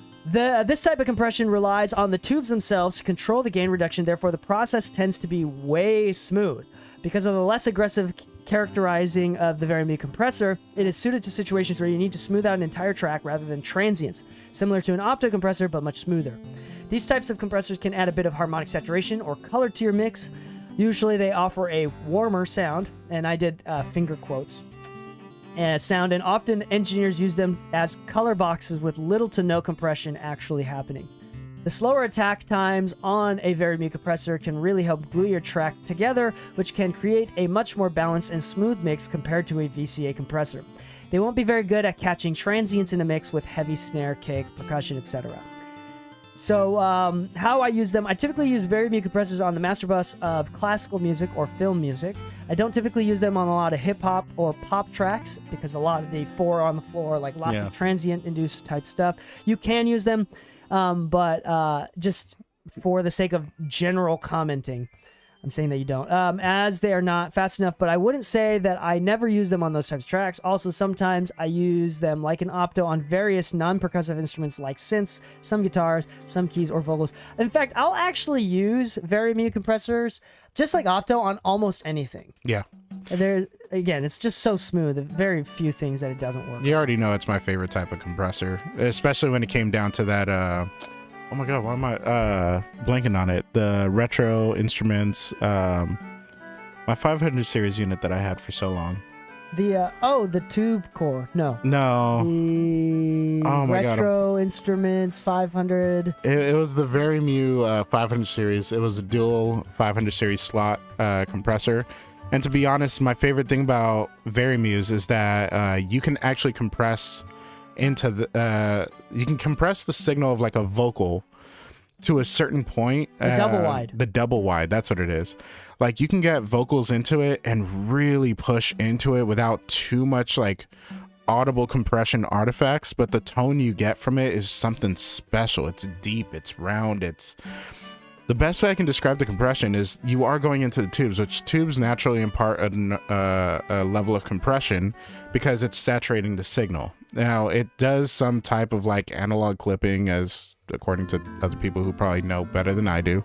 A: This type of compression relies on the tubes themselves to control the gain reduction, therefore the process tends to be way smooth. Because of the less aggressive characterizing of the Vari-Mu compressor, it is suited to situations where you need to smooth out an entire track rather than transients, similar to an opto compressor but much smoother. These types of compressors can add a bit of harmonic saturation or color to your mix. Usually they offer a warmer sound, and I did finger quotes, sound, and often engineers use them as color boxes with little to no compression actually happening. The slower attack times on a Vari-Mu compressor can really help glue your track together, which can create a much more balanced and smooth mix compared to a VCA compressor. They won't be very good at catching transients in a mix with heavy snare, kick, percussion, etc. So how I use them, I typically use Vari-Mu compressors on the master bus of classical music or film music. I don't typically use them on a lot of hip-hop or pop tracks because a lot of the 4 on the floor, like lots of transient-induced type stuff. You can use them, but just for the sake of general commenting, I'm saying that you don't, as they are not fast enough, but I wouldn't say that I never use them on those types of tracks. Also, sometimes I use them like an opto on various non-percussive instruments like synths, some guitars, some keys, or vocals. In fact, I'll actually use Vari-Mu compressors just like opto on almost anything.
B: Yeah.
A: Again, it's just so smooth. Very few things that it doesn't work.
B: You already know it's my favorite type of compressor, especially when it came down to that, oh my god, why am I blanking on it? The retro instruments, my 500 series unit that I had for so long.
A: The tube core. No. The retro instruments 500.
B: It was the Vari-Mu 500 series. It was a dual 500 series slot compressor. And to be honest, my favorite thing about Vari-Mus is that you can actually compress into the you can compress the signal of like a vocal to a certain point.
A: The double wide,
B: that's what it is. Like you can get vocals into it and really push into it without too much like audible compression artifacts, but the tone you get from it is something special. It's deep, it's round, The best way I can describe the compression is you are going into the tubes, which tubes naturally impart a level of compression because it's saturating the signal. Now, it does some type of like analog clipping, as according to other people who probably know better than I do.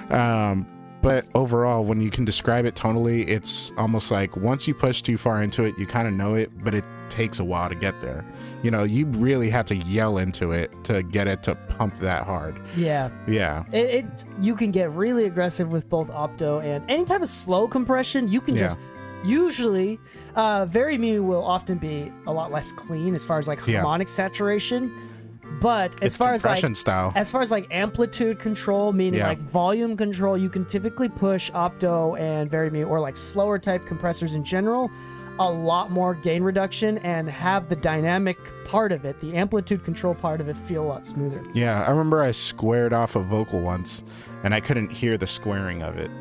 B: But overall, when you can describe it tonally, it's almost like once you push too far into it, you kind of know it, but it takes a while to get there. You know, you really have to yell into it to get it to pump that hard.
A: Yeah.
B: Yeah.
A: You can get really aggressive with both opto and any type of slow compression. You can just usually Very Mu will often be a lot less clean as far as like harmonic saturation. But as far as like amplitude control, meaning like volume control, you can typically push opto and Very Mu or like slower type compressors in general a lot more gain reduction and have the dynamic part of it, the amplitude control part of it, feel a lot smoother.
B: Yeah, I remember I squared off a vocal once and I couldn't hear the squaring of it.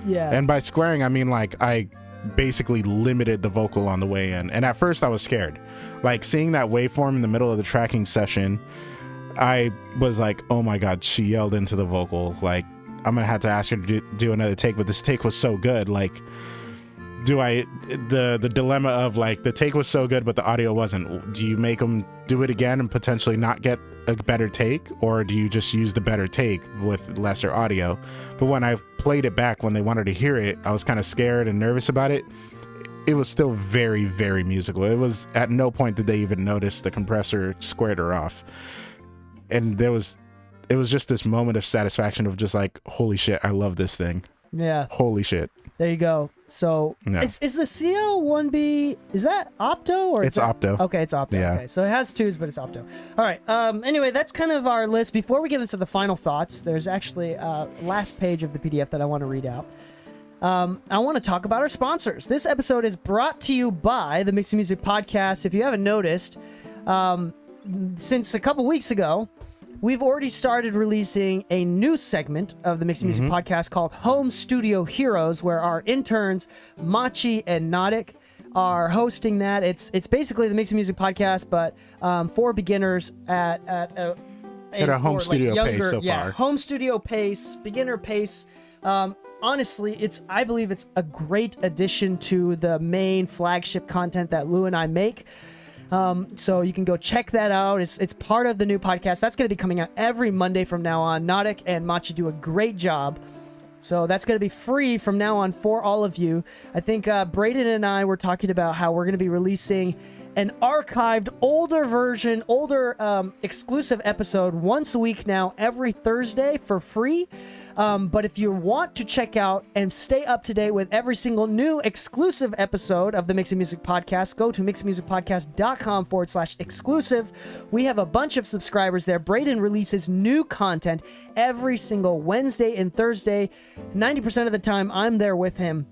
A: Yeah.
B: And by squaring, I mean like I basically limited the vocal on the way in. And at first I was scared. Like seeing that waveform in the middle of the tracking session, I was like, oh my God, she yelled into the vocal. Like, I'm gonna have to ask her to do another take, but this take was so good. Like, the dilemma of like, the take was so good, but the audio wasn't. Do you make them do it again and potentially not get a better take? Or do you just use the better take with lesser audio? But when I played it back, when they wanted to hear it, I was kind of scared and nervous about it. It was still very, very musical. It was at no point did they even notice the compressor squared her off. And it was just this moment of satisfaction of just like, holy shit, I love this thing.
A: Yeah.
B: Holy shit.
A: There you go. So is the CL1B, is that opto or
B: it's opto?
A: Okay, it's opto.
B: Yeah.
A: Okay, so it has twos, but it's opto. All right. Anyway, that's kind of our list. Before we get into the final thoughts, there's actually a last page of the PDF that I want to read out. I want to talk about our sponsors. This episode is brought to you by the Mixing Music Podcast. If you haven't noticed, since a couple weeks ago, we've already started releasing a new segment of the Mixing Music Podcast called Home Studio Heroes, where our interns, Machi and Nautic, are hosting that. It's basically the Mixing Music Podcast, but for beginners at a
B: home studio pace so far.
A: Home studio pace, beginner pace. Honestly, I believe it's a great addition to the main flagship content that Lou and I make. So you can go check that out. It's part of the new podcast. That's going to be coming out every Monday from now on. Nautic and Machi do a great job. So that's going to be free from now on for all of you. I think Braden and I were talking about how we're going to be releasing an archived, older exclusive episode once a week now, every Thursday for free. But if you want to check out and stay up to date with every single new exclusive episode of the Mixing Music Podcast, go to mixingmusicpodcast.com/exclusive. We have a bunch of subscribers there. Braden releases new content every single Wednesday and Thursday. 90% of the time, I'm there with him.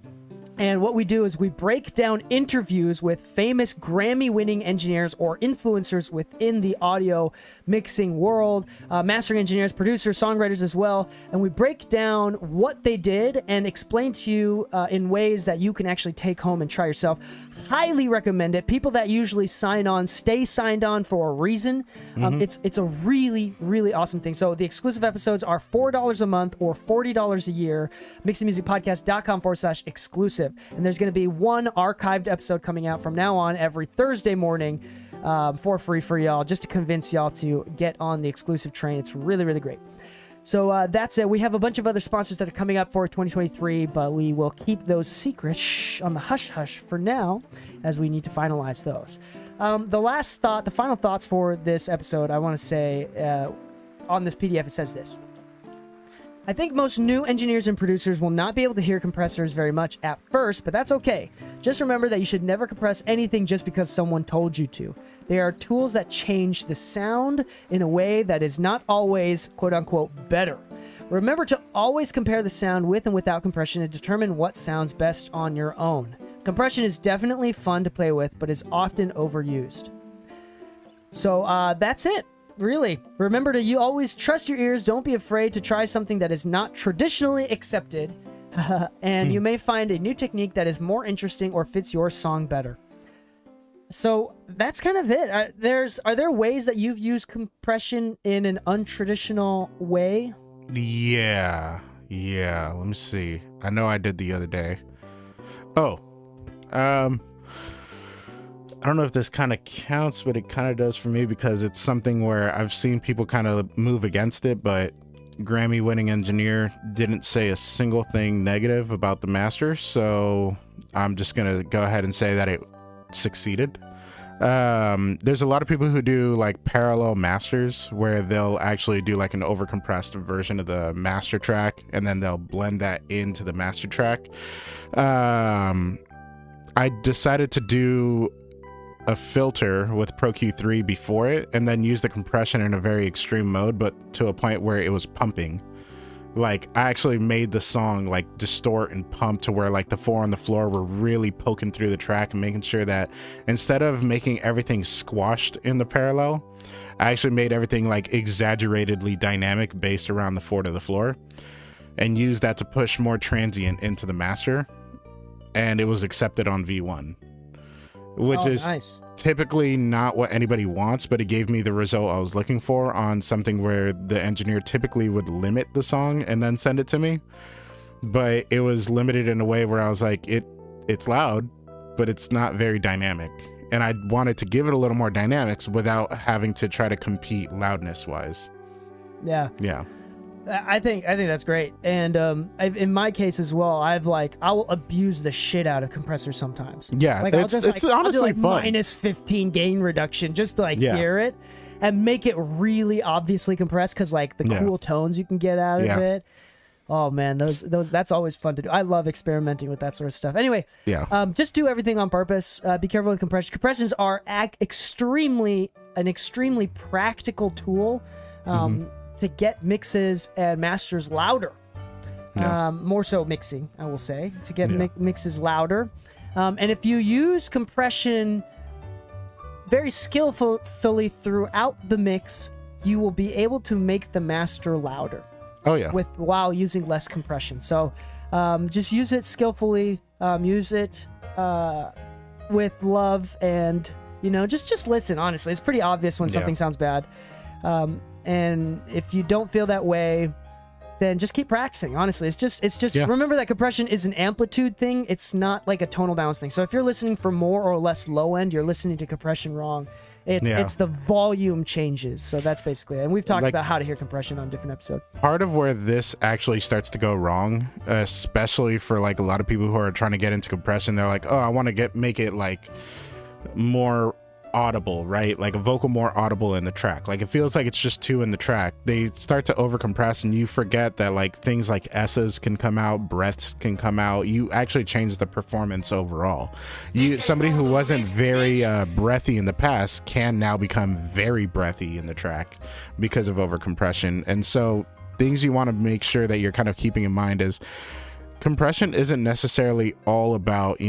A: And what we do is we break down interviews with famous Grammy-winning engineers or influencers within the audio mixing world, mastering engineers, producers, songwriters as well. And we break down what they did and explain to you in ways that you can actually take home and try yourself. Highly recommend it. People that usually sign on stay signed on for a reason. It's a really, really awesome thing. So the exclusive episodes are $4 a month or $40 a year. mixingmusicpodcast.com/exclusive. And there's going to be one archived episode coming out from now on every Thursday morning for free for y'all, just to convince y'all to get on the exclusive train. It's really, really great. So that's it. We have a bunch of other sponsors that are coming up for 2023, but we will keep those secrets on the hush-hush for now as we need to finalize those. The final thoughts for this episode, I want to say on this PDF, it says this. I think most new engineers and producers will not be able to hear compressors very much at first, but that's okay. Just remember that you should never compress anything just because someone told you to. They are tools that change the sound in a way that is not always, quote-unquote, better. Remember to always compare the sound with and without compression and determine what sounds best on your own. Compression is definitely fun to play with, but is often overused. So that's it. Really, remember to you always trust your ears. Don't be afraid to try something that is not traditionally accepted. And you may find a new technique that is more interesting or fits your song better. So that's kind of it. Are there ways that you've used compression in an untraditional way?
B: Yeah. Let me see. I know I did the other day. Oh, I don't know if this kind of counts, but it kind of does for me because it's something where I've seen people kind of move against it, but Grammy winning engineer didn't say a single thing negative about the master. So I'm just going to go ahead and say that it succeeded. There's a lot of people who do like parallel masters where they'll actually do like an overcompressed version of the master track and then they'll blend that into the master track. I decided to do a filter with Pro Q3 before it and then use the compression in a very extreme mode, but to a point where it was pumping. Like I actually made the song like distort and pump to where like the 4 on the floor were really poking through the track and making sure that instead of making everything squashed in the parallel, I actually made everything like exaggeratedly dynamic based around the 4 to the floor and used that to push more transient into the master. And it was accepted on V1, which is
A: nice.
B: Typically not what anybody wants, but it gave me the result I was looking for on something where the engineer typically would limit the song and then send it to me. But it was limited in a way where I was like, it's loud, but it's not very dynamic. And I wanted to give it a little more dynamics without having to try to compete loudness wise.
A: Yeah.
B: Yeah.
A: I think that's great, and in my case as well, I'll abuse the shit out of compressors sometimes.
B: Yeah,
A: like
B: it's honestly
A: I'll do like
B: fun.
A: minus 15 gain reduction just to like
B: Yeah.
A: hear it, and make it really obviously compressed because like the cool tones you can get out of it. Oh man, those that's always fun to do. I love experimenting with that sort of stuff. Anyway, just do everything on purpose. Be careful with compression. Compressions are an extremely practical tool. To get mixes and masters louder. More so mixing, I will say, to get mixes louder. And if you use compression very skillfully throughout the mix, you will be able to make the master louder.
B: Oh yeah.
A: While using less compression. So just use it skillfully, use it with love, and just listen. Honestly, it's pretty obvious when something sounds bad. And if you don't feel that way, then just keep practicing. Honestly, it's just remember that compression is an amplitude thing. It's not like a tonal balance thing. So if you're listening for more or less low end, you're listening to compression wrong. It's the volume changes. So that's basically it. And we've talked about how to hear compression on different episodes.
B: Part of where this actually starts to go wrong, especially for like a lot of people who are trying to get into compression, they're like, oh, I want to make it like more audible, right? Like a vocal more audible in the track. Like it feels like it's just 2 in the track. They start to overcompress and you forget that like things like S's can come out, breaths can come out. You actually change the performance overall. Somebody who wasn't very breathy in the past can now become very breathy in the track because of overcompression. And so things you want to make sure that you're kind of keeping in mind is compression isn't necessarily all about,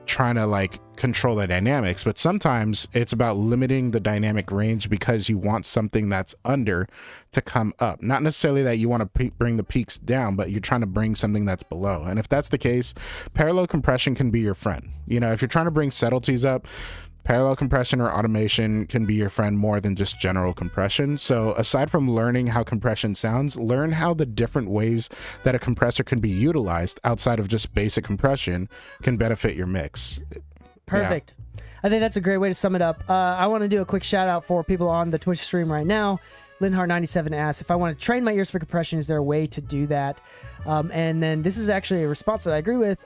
B: trying to like control the dynamics, but sometimes it's about limiting the dynamic range because you want something that's under to come up. Not necessarily that you want to bring the peaks down, but you're trying to bring something that's below. And if that's the case, parallel compression can be your friend. If you're trying to bring subtleties up, parallel compression or automation can be your friend more than just general compression. So aside from learning how compression sounds, learn how the different ways that a compressor can be utilized outside of just basic compression can benefit your mix.
A: Perfect. Yeah. I think that's a great way to sum it up. I want to do a quick shout out for people on the Twitch stream right now. Linhart97 asks, if I want to train my ears for compression, is there a way to do that? And then this is actually a response that I agree with.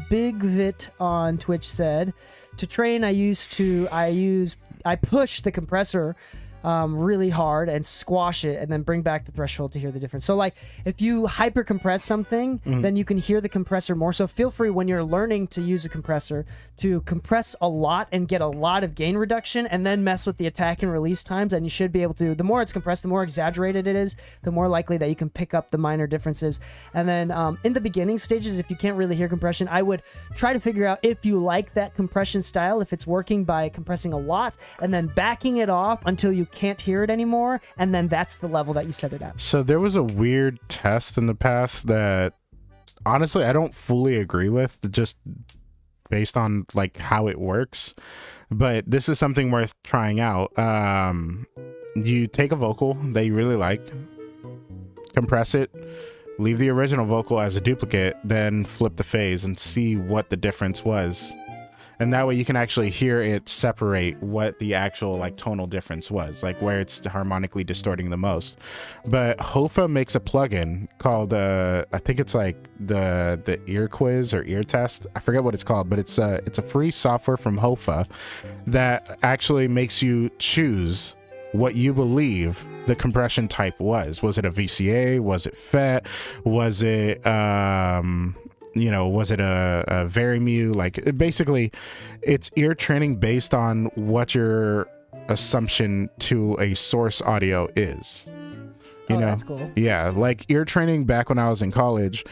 A: Big Vit on Twitch said, to train, I push the compressor really hard and squash it and then bring back the threshold to hear the difference. So like if you hyper compress something, then you can hear the compressor more. So feel free when you're learning to use a compressor to compress a lot and get a lot of gain reduction and then mess with the attack and release times, and you should be able to, the more it's compressed, the more exaggerated it is, the more likely that you can pick up the minor differences. And then in the beginning stages, if you can't really hear compression, I would try to figure out if you like that compression style, if it's working by compressing a lot and then backing it off until you can't hear it anymore, and then that's the level that you set it at.
B: So there was a weird test in the past that honestly I don't fully agree with, just based on like how it works, but this is something worth trying out. You take a vocal that you really like, compress it, leave the original vocal as a duplicate, then flip the phase and see what the difference was. And that way you can actually hear it separate what the actual like tonal difference was, like where it's harmonically distorting the most. But Hofa makes a plugin called I think it's like the ear quiz or ear test. I forget what it's called, but it's a free software from Hofa that actually makes you choose what you believe the compression type was. Was it a VCA? Was it FET? Was it was it a Varimu? Like basically it's ear training based on what your assumption to a source audio is.
A: That's cool.
B: Yeah, like ear training back when I was in college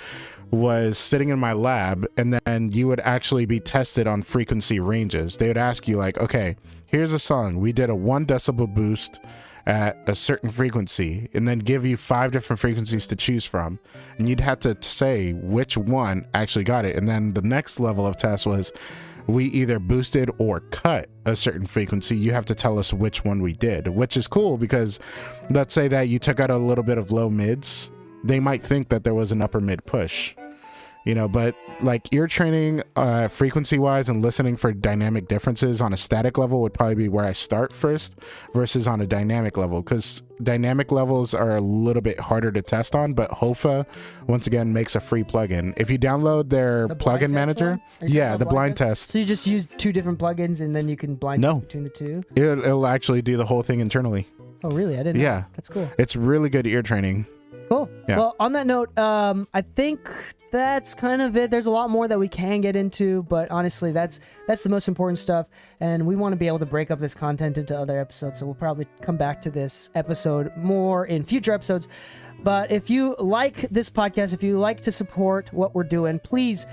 B: was sitting in my lab, and then you would actually be tested on frequency ranges. They would ask you like, okay, here's a song. We did a 1 decibel boost at a certain frequency, and then give you 5 different frequencies to choose from, and you'd have to say which one actually got it. And then the next level of test was we either boosted or cut a certain frequency. You have to tell us which one we did, which is cool because let's say that you took out a little bit of low mids, they might think that there was an upper mid push, but like ear training frequency wise and listening for dynamic differences on a static level would probably be where I start first versus on a dynamic level, because dynamic levels are a little bit harder to test on. But Hofa once again makes a free plugin. If you download their plugin manager, the blind test.
A: So you just use 2 different plugins and then you can blind test between the 2?
B: It'll actually do the whole thing internally.
A: Oh really? I didn't know. That's cool.
B: It's really good ear training.
A: Cool.
B: Yeah.
A: Well, on that note, I think that's kind of it. There's a lot more that we can get into, but honestly, that's the most important stuff, and we want to be able to break up this content into other episodes, so we'll probably come back to this episode more in future episodes. But if you like this podcast, if you like to support what we're doing, please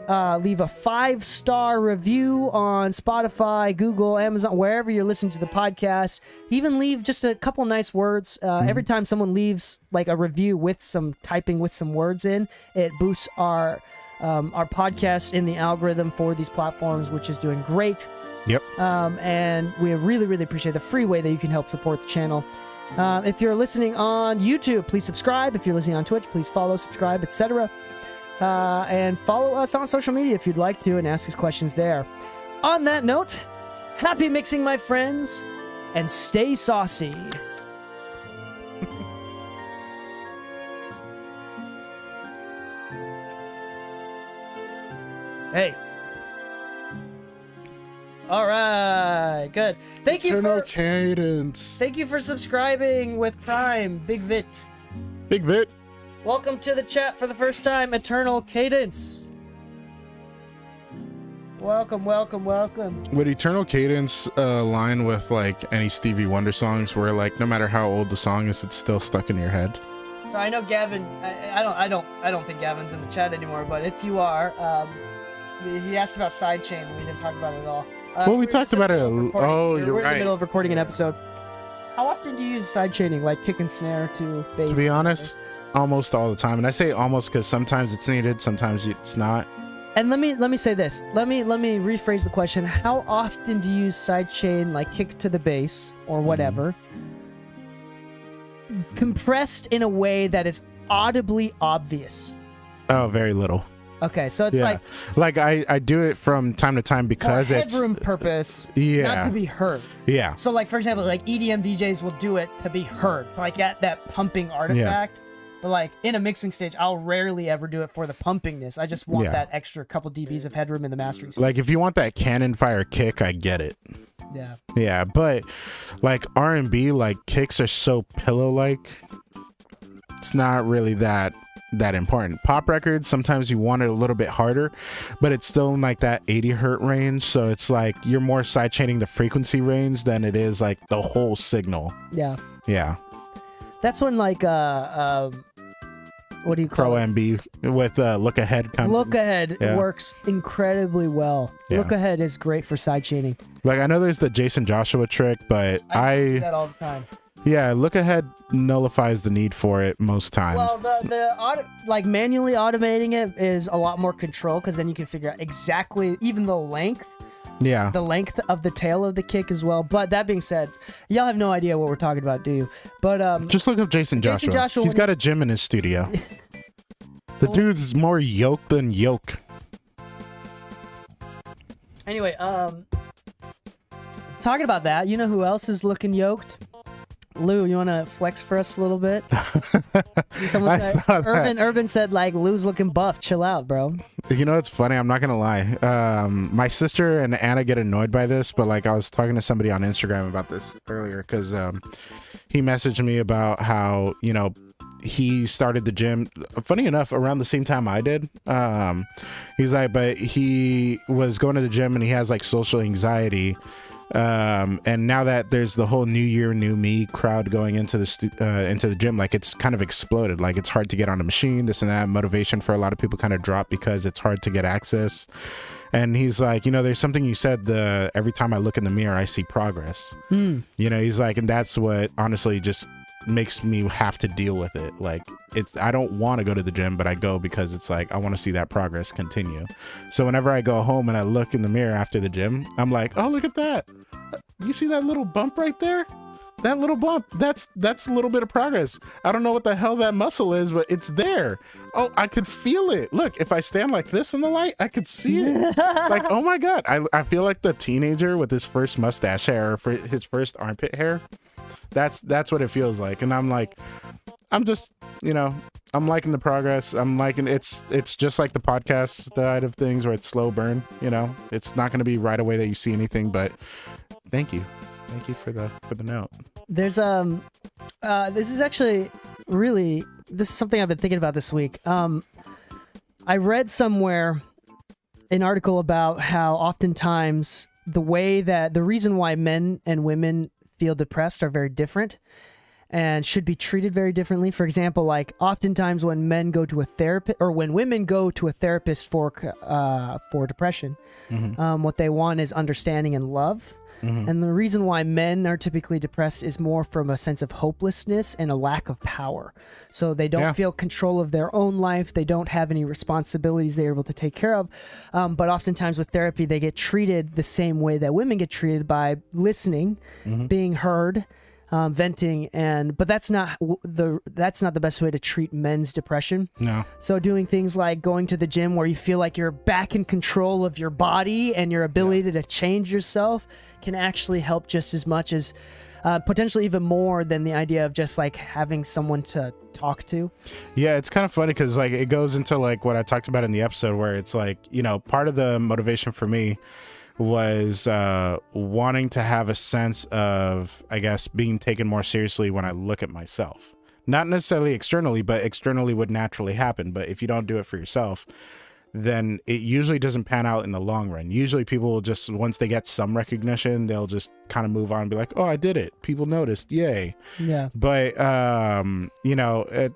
A: leave a 5-star review on Spotify, Google, Amazon, wherever you're listening to the podcast. Even leave just a couple nice words. Every time someone leaves like a review with some typing with some words in, it boosts our podcast in the algorithm for these platforms, which is doing great.
B: Yep.
A: And we really, really appreciate the free way that you can help support the channel. If you're listening on YouTube, please subscribe. If you're listening on Twitch, please follow, subscribe, etc. And follow us on social media if you'd like to, and ask us questions there. On that note, happy mixing, my friends, and stay saucy. Hey. All right, good. Thank
B: Eternal Cadence.
A: Thank you for subscribing with Prime, Big Vit.
B: Big Vit.
A: Welcome to the chat for the first time, Eternal Cadence. Welcome, welcome, welcome.
B: Would Eternal Cadence align with like any Stevie Wonder songs where like no matter how old the song is, it's still stuck in your head?
A: So I know Gavin. I don't think Gavin's in the chat anymore. But if you are, he asked about sidechain. We didn't talk about it at all.
B: Well, we talked about it. Oh, you're
A: we're in
B: right.
A: the middle of recording an episode. How often do you use sidechaining, like kick and snare to bass?
B: To be honest, almost all the time. And I say almost because sometimes it's needed, sometimes it's not.
A: And let me say this. Let me rephrase the question. How often do you use sidechain, like kick to the bass or whatever, compressed in a way that is audibly obvious?
B: Oh, very little.
A: Okay, so it's
B: like I do it from time to time because
A: for
B: it's
A: headroom purpose,
B: yeah,
A: not to be heard.
B: Yeah.
A: So like for example, like EDM DJs will do it to be heard, to like at that pumping artifact. But like in a mixing stage, I'll rarely ever do it for the pumpingness. I just want that extra couple dBs of headroom in the mastering stage.
B: Like if you want that cannon fire kick, I get it.
A: Yeah.
B: Yeah, but like R&B, like kicks are so pillow-like. It's not really that important. Pop records, sometimes you want it a little bit harder, but it's still in like that 80 hertz range. So it's like you're more sidechaining the frequency range than it is like the whole signal.
A: Yeah.
B: Yeah.
A: That's when like what do you call
B: Pro
A: it?
B: MB with Look Ahead comes.
A: Look Ahead works incredibly well.
B: Yeah.
A: Look Ahead is great for sidechaining.
B: Like I know there's the Jason Joshua trick, but
A: I do that all the time.
B: Yeah, Look Ahead nullifies the need for it most times.
A: Well, like manually automating it is a lot more control because then you can figure out exactly even the length
B: Yeah.
A: the length of the tail of the kick as well. But that being said, y'all have no idea what we're talking about, do you? But
B: Just look up Jason Joshua.
A: Joshua,
B: He's got a gym in his studio. The dude's more yoked than yoke.
A: Anyway, talking about that, you know who else is looking yoked? Lou, you want to flex for us a little bit? Someone said, Urban said, like, Lou's looking buff. Chill out, bro.
B: You know, it's funny. I'm not going to lie. My sister and Anna get annoyed by this, but like I was talking to somebody on Instagram about this earlier because he messaged me about how, you know, he started the gym, funny enough, around the same time I did. He's like, but he was going to the gym and he has like social anxiety. And now that there's the whole new year, new me crowd going into the gym, like it's kind of exploded. Like it's hard to get on a machine, this and that. Motivation for a lot of people kind of dropped because it's hard to get access. And he's like, you know, there's something you said, every time I look in the mirror, I see progress. You know, he's like, and that's what honestly just makes me have to deal with it. Like I don't want to go to the gym, but I go because it's like I want to see that progress continue. So whenever I go home and I look in the mirror after the gym, I'm like, oh, look at that. You see that little bump right there? That little bump, that's a little bit of progress. I don't know what the hell that muscle is, but it's there. Oh, I could feel it. Look, if I stand like this in the light, I could see it. Like, oh my God. I feel like the teenager with his first mustache hair, or for his first armpit hair. That's what it feels like. And I'm like, I'm just, you know, I'm liking the progress. I'm liking it's just like the podcast side of things where it's slow burn, you know. It's not going to be right away that you see anything, but thank you for the note.
A: There's this is actually really, this is something I've been thinking about this week. I read somewhere an article about how oftentimes the reason why men and women feel depressed are very different and should be treated very differently. For example, like oftentimes when men go to a therapist, or when women go to a therapist for depression, what they want is understanding and love. And the reason why men are typically depressed is more from a sense of hopelessness and a lack of power. So they don't feel control of their own life. They don't have any responsibilities they're able to take care of. But oftentimes with therapy, they get treated the same way that women get treated, by listening, being heard, venting, but that's not the best way to treat men's depression.
B: No.
A: So doing things like going to the gym where you feel like you're back in control of your body and your ability to change yourself can actually help just as much as potentially even more than the idea of just like having someone to talk to.
B: Yeah, it's kind of funny because like it goes into like what I talked about in the episode where it's like, you know, part of the motivation for me was wanting to have a sense of, I guess, being taken more seriously when I look at myself. Not necessarily externally, but externally would naturally happen. But if you don't do it for yourself, then it usually doesn't pan out in the long run. Usually people will just, once they get some recognition, they'll just kind of move on and be like, oh, I did it. People noticed. Yay.
A: Yeah.
B: But, you know,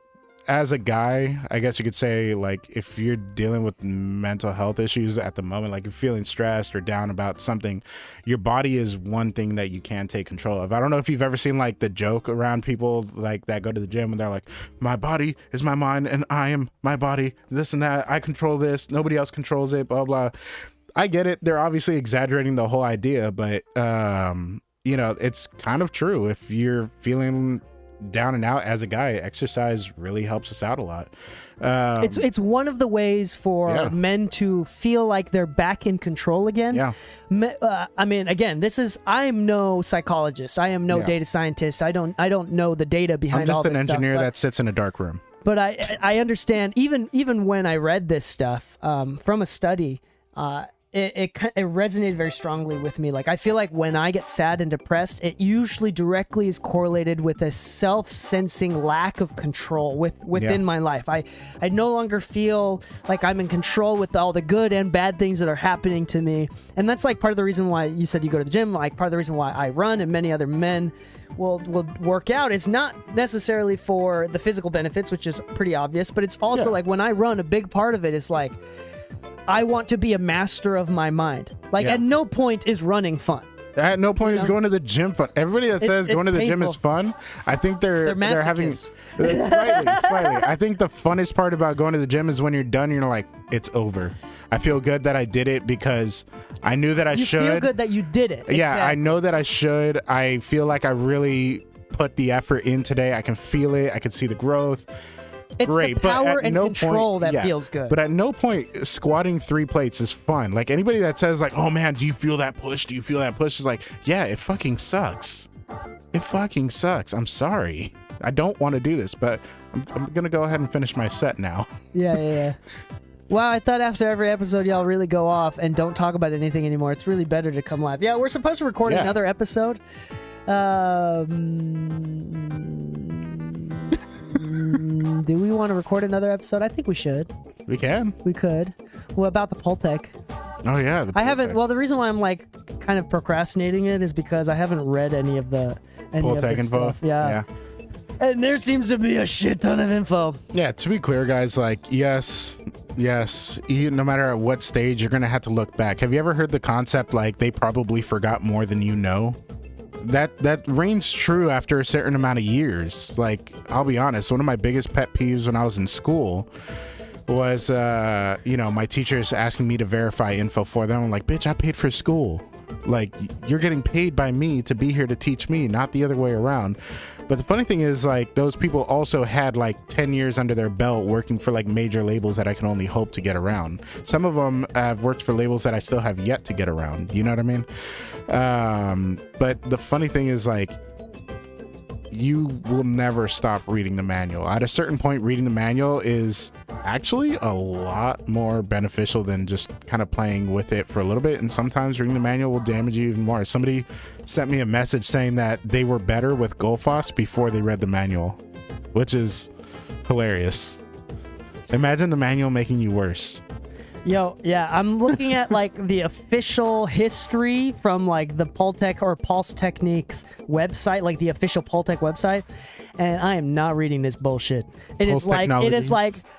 B: as a guy, I guess you could say, like, if you're dealing with mental health issues at the moment, like you're feeling stressed or down about something, your body is one thing that you can take control of. I don't know if you've ever seen like the joke around people like that go to the gym and they're like, my body is my mind and I am my body, this and that. I control this. Nobody else controls it, blah, blah. I get it. They're obviously exaggerating the whole idea, but, you know, it's kind of true. If you're feeling down and out as a guy, exercise really helps us out a lot.
A: It's one of the ways for men to feel like they're back in control again. I mean, again, I'm no psychologist. I am no data scientist. I don't know the data behind all this stuff.
B: I'm just an engineer that sits in a dark room.
A: But I understand, even when I read this stuff from a study, it resonated very strongly with me. Like, I feel like when I get sad and depressed, it usually directly is correlated with a self-sensing lack of control within my life. I no longer feel like I'm in control with all the good and bad things that are happening to me. And that's like part of the reason why you said you go to the gym, like part of the reason why I run and many other men will work out is not necessarily for the physical benefits, which is pretty obvious, but it's also like when I run, a big part of it is like, I want to be a master of my mind. Like, at no point is running fun.
B: At no point is going to the gym fun. Everybody that says going to the gym is
A: painful.
B: fun, I think they're having
A: masochists.
B: slightly. I think the funnest part about going to the gym is when you're done, you're like, it's over. I feel good that I did it because I knew that I should.
A: You feel good that you did it.
B: Yeah,
A: Exactly.
B: I know that I should. I feel like I really put the effort in today. I can feel it. I can see the growth.
A: It's
B: Great,
A: the
B: but
A: power
B: at
A: and
B: no
A: control
B: point,
A: that feels good.
B: But at no point squatting 3 plates is fun. Like anybody that says like, "Oh man, do you feel that push? Do you feel that push?" is like, "Yeah, it fucking sucks. It fucking sucks. I'm sorry. I don't want to do this, but I'm gonna go ahead and finish my set now."
A: Yeah. Wow, I thought after every episode y'all really go off and don't talk about anything anymore. It's really better to come live. Yeah, we're supposed to record another episode. Do we want to record another episode? I think we should.
B: We can.
A: We could. What about the Pultec?
B: Oh yeah.
A: I haven't. Well, the reason why I'm like kind of procrastinating it is because I haven't read any of the
B: Pultec info.
A: stuff. Yeah. And there seems to be a shit ton of info.
B: Yeah. To be clear, guys, like yes, no matter at what stage, you're gonna have to look back. Have you ever heard the concept like they probably forgot more than you know? That reigns true after a certain amount of years. Like, I'll be honest, one of my biggest pet peeves when I was in school was, my teachers asking me to verify info for them. I'm like, bitch, I paid for school. Like, you're getting paid by me to be here to teach me, not the other way around. But the funny thing is, like, those people also had like 10 years under their belt working for like major labels that I can only hope to get around. Some of them have worked for labels that I still have yet to get around. You know what I mean? But the funny thing is, like, you will never stop reading the manual. At a certain point, reading the manual is actually a lot more beneficial than just kind of playing with it for a little bit. And sometimes reading the manual will damage you even more. Somebody sent me a message saying that they were better with Gullfoss before they read the manual, which is hilarious. Imagine the manual making you worse.
A: Yo, yeah, I'm looking at like the official history from like the Pultec or Pulse Techniques website, like the official Pultec website, and I am not reading this bullshit. It is like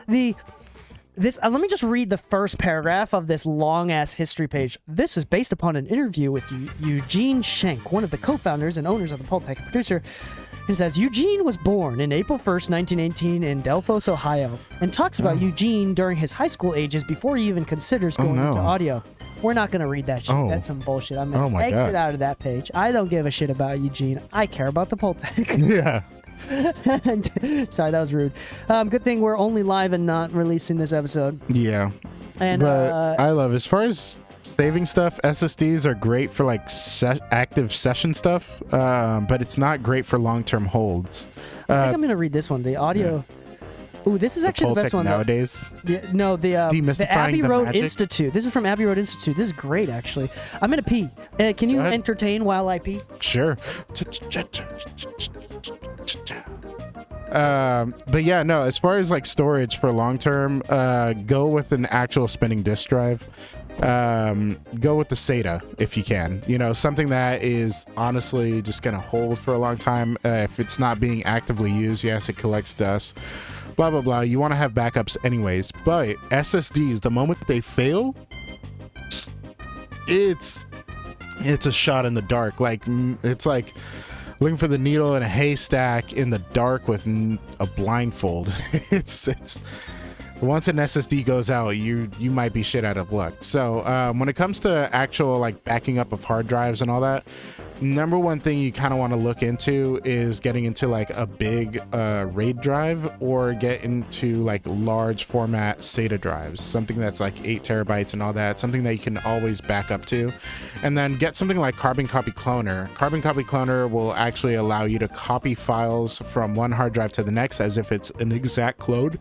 A: this. Let me just read the first paragraph of this long ass history page. This is based upon an interview with Eugene Schenk, one of the co-founders and owners of the Pultec, producer. It says, Eugene was born in April 1st, 1918 in Delphos, Ohio, and talks about Eugene during his high school ages before he even considers going into audio. We're not going to read that shit. That's some bullshit. I'm going to exit out of that page. I don't give a shit about Eugene. I care about the Pultec.
B: Yeah.
A: Sorry, that was rude. Good thing we're only live and not releasing this episode.
B: Yeah.
A: And
B: but I love, as far as saving stuff, SSDs are great for like active session stuff, but it's not great for long-term holds.
A: I think I'm gonna read this one. The audio. Yeah. Ooh, this is actually the best one
B: nowadays.
A: The Abbey Road Institute. This is from Abbey Road Institute. This is great, actually. I'm gonna pee. Can you entertain while I pee?
B: Sure. But yeah, no, as far as like storage for long term, go with an actual spinning disk drive. Go with the SATA if you can. You know, something that is honestly just gonna hold for a long time. If it's not being actively used, yes, it collects dust, blah blah blah. You want to have backups anyways. But SSDs, the moment they fail, it's a shot in the dark. Like, it's like looking for the needle in a haystack in the dark with a blindfold. it's once an SSD goes out, you might be shit out of luck. So when it comes to actual like backing up of hard drives and all that, number one thing you kind of want to look into is getting into like a big RAID drive, or get into like large format SATA drives, something that's like 8 terabytes and all that, something that you can always back up to. And then get something like Carbon Copy Cloner. Carbon Copy Cloner will actually allow you to copy files from one hard drive to the next as if it's an exact clone.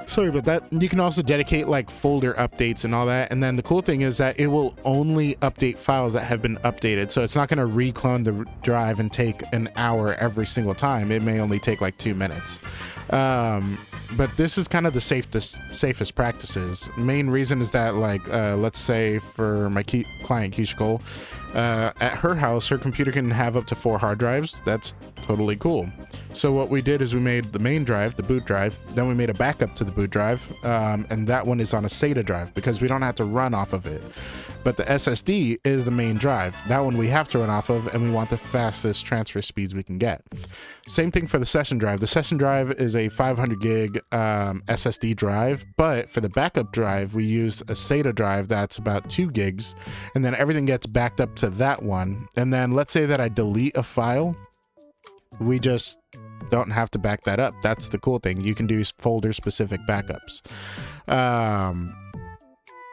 B: Sorry about that. You can also dedicate like folder updates and all that. And then the cool thing is that it will only update files that have been updated. So it's not going to re-clone the drive and take an hour every single time. It may only take like 2 minutes. But this is kind of the safest practices. Main reason is that, like, let's say for my client Keisha Cole, at her house, her computer can have up to 4 hard drives. That's totally cool. So what we did is we made the main drive, the boot drive, then we made a backup to the boot drive, and that one is on a SATA drive because we don't have to run off of it. But the SSD is the main drive. That one we have to run off of, and we want the fastest transfer speeds we can get. Same thing for the session drive. The session drive is a 500 gig SSD drive, but for the backup drive, we use a SATA drive that's about 2 gigs, and then everything gets backed up to that one. And then let's say that I delete a file, we just don't have to back that up. That's the cool thing. You can do folder specific backups.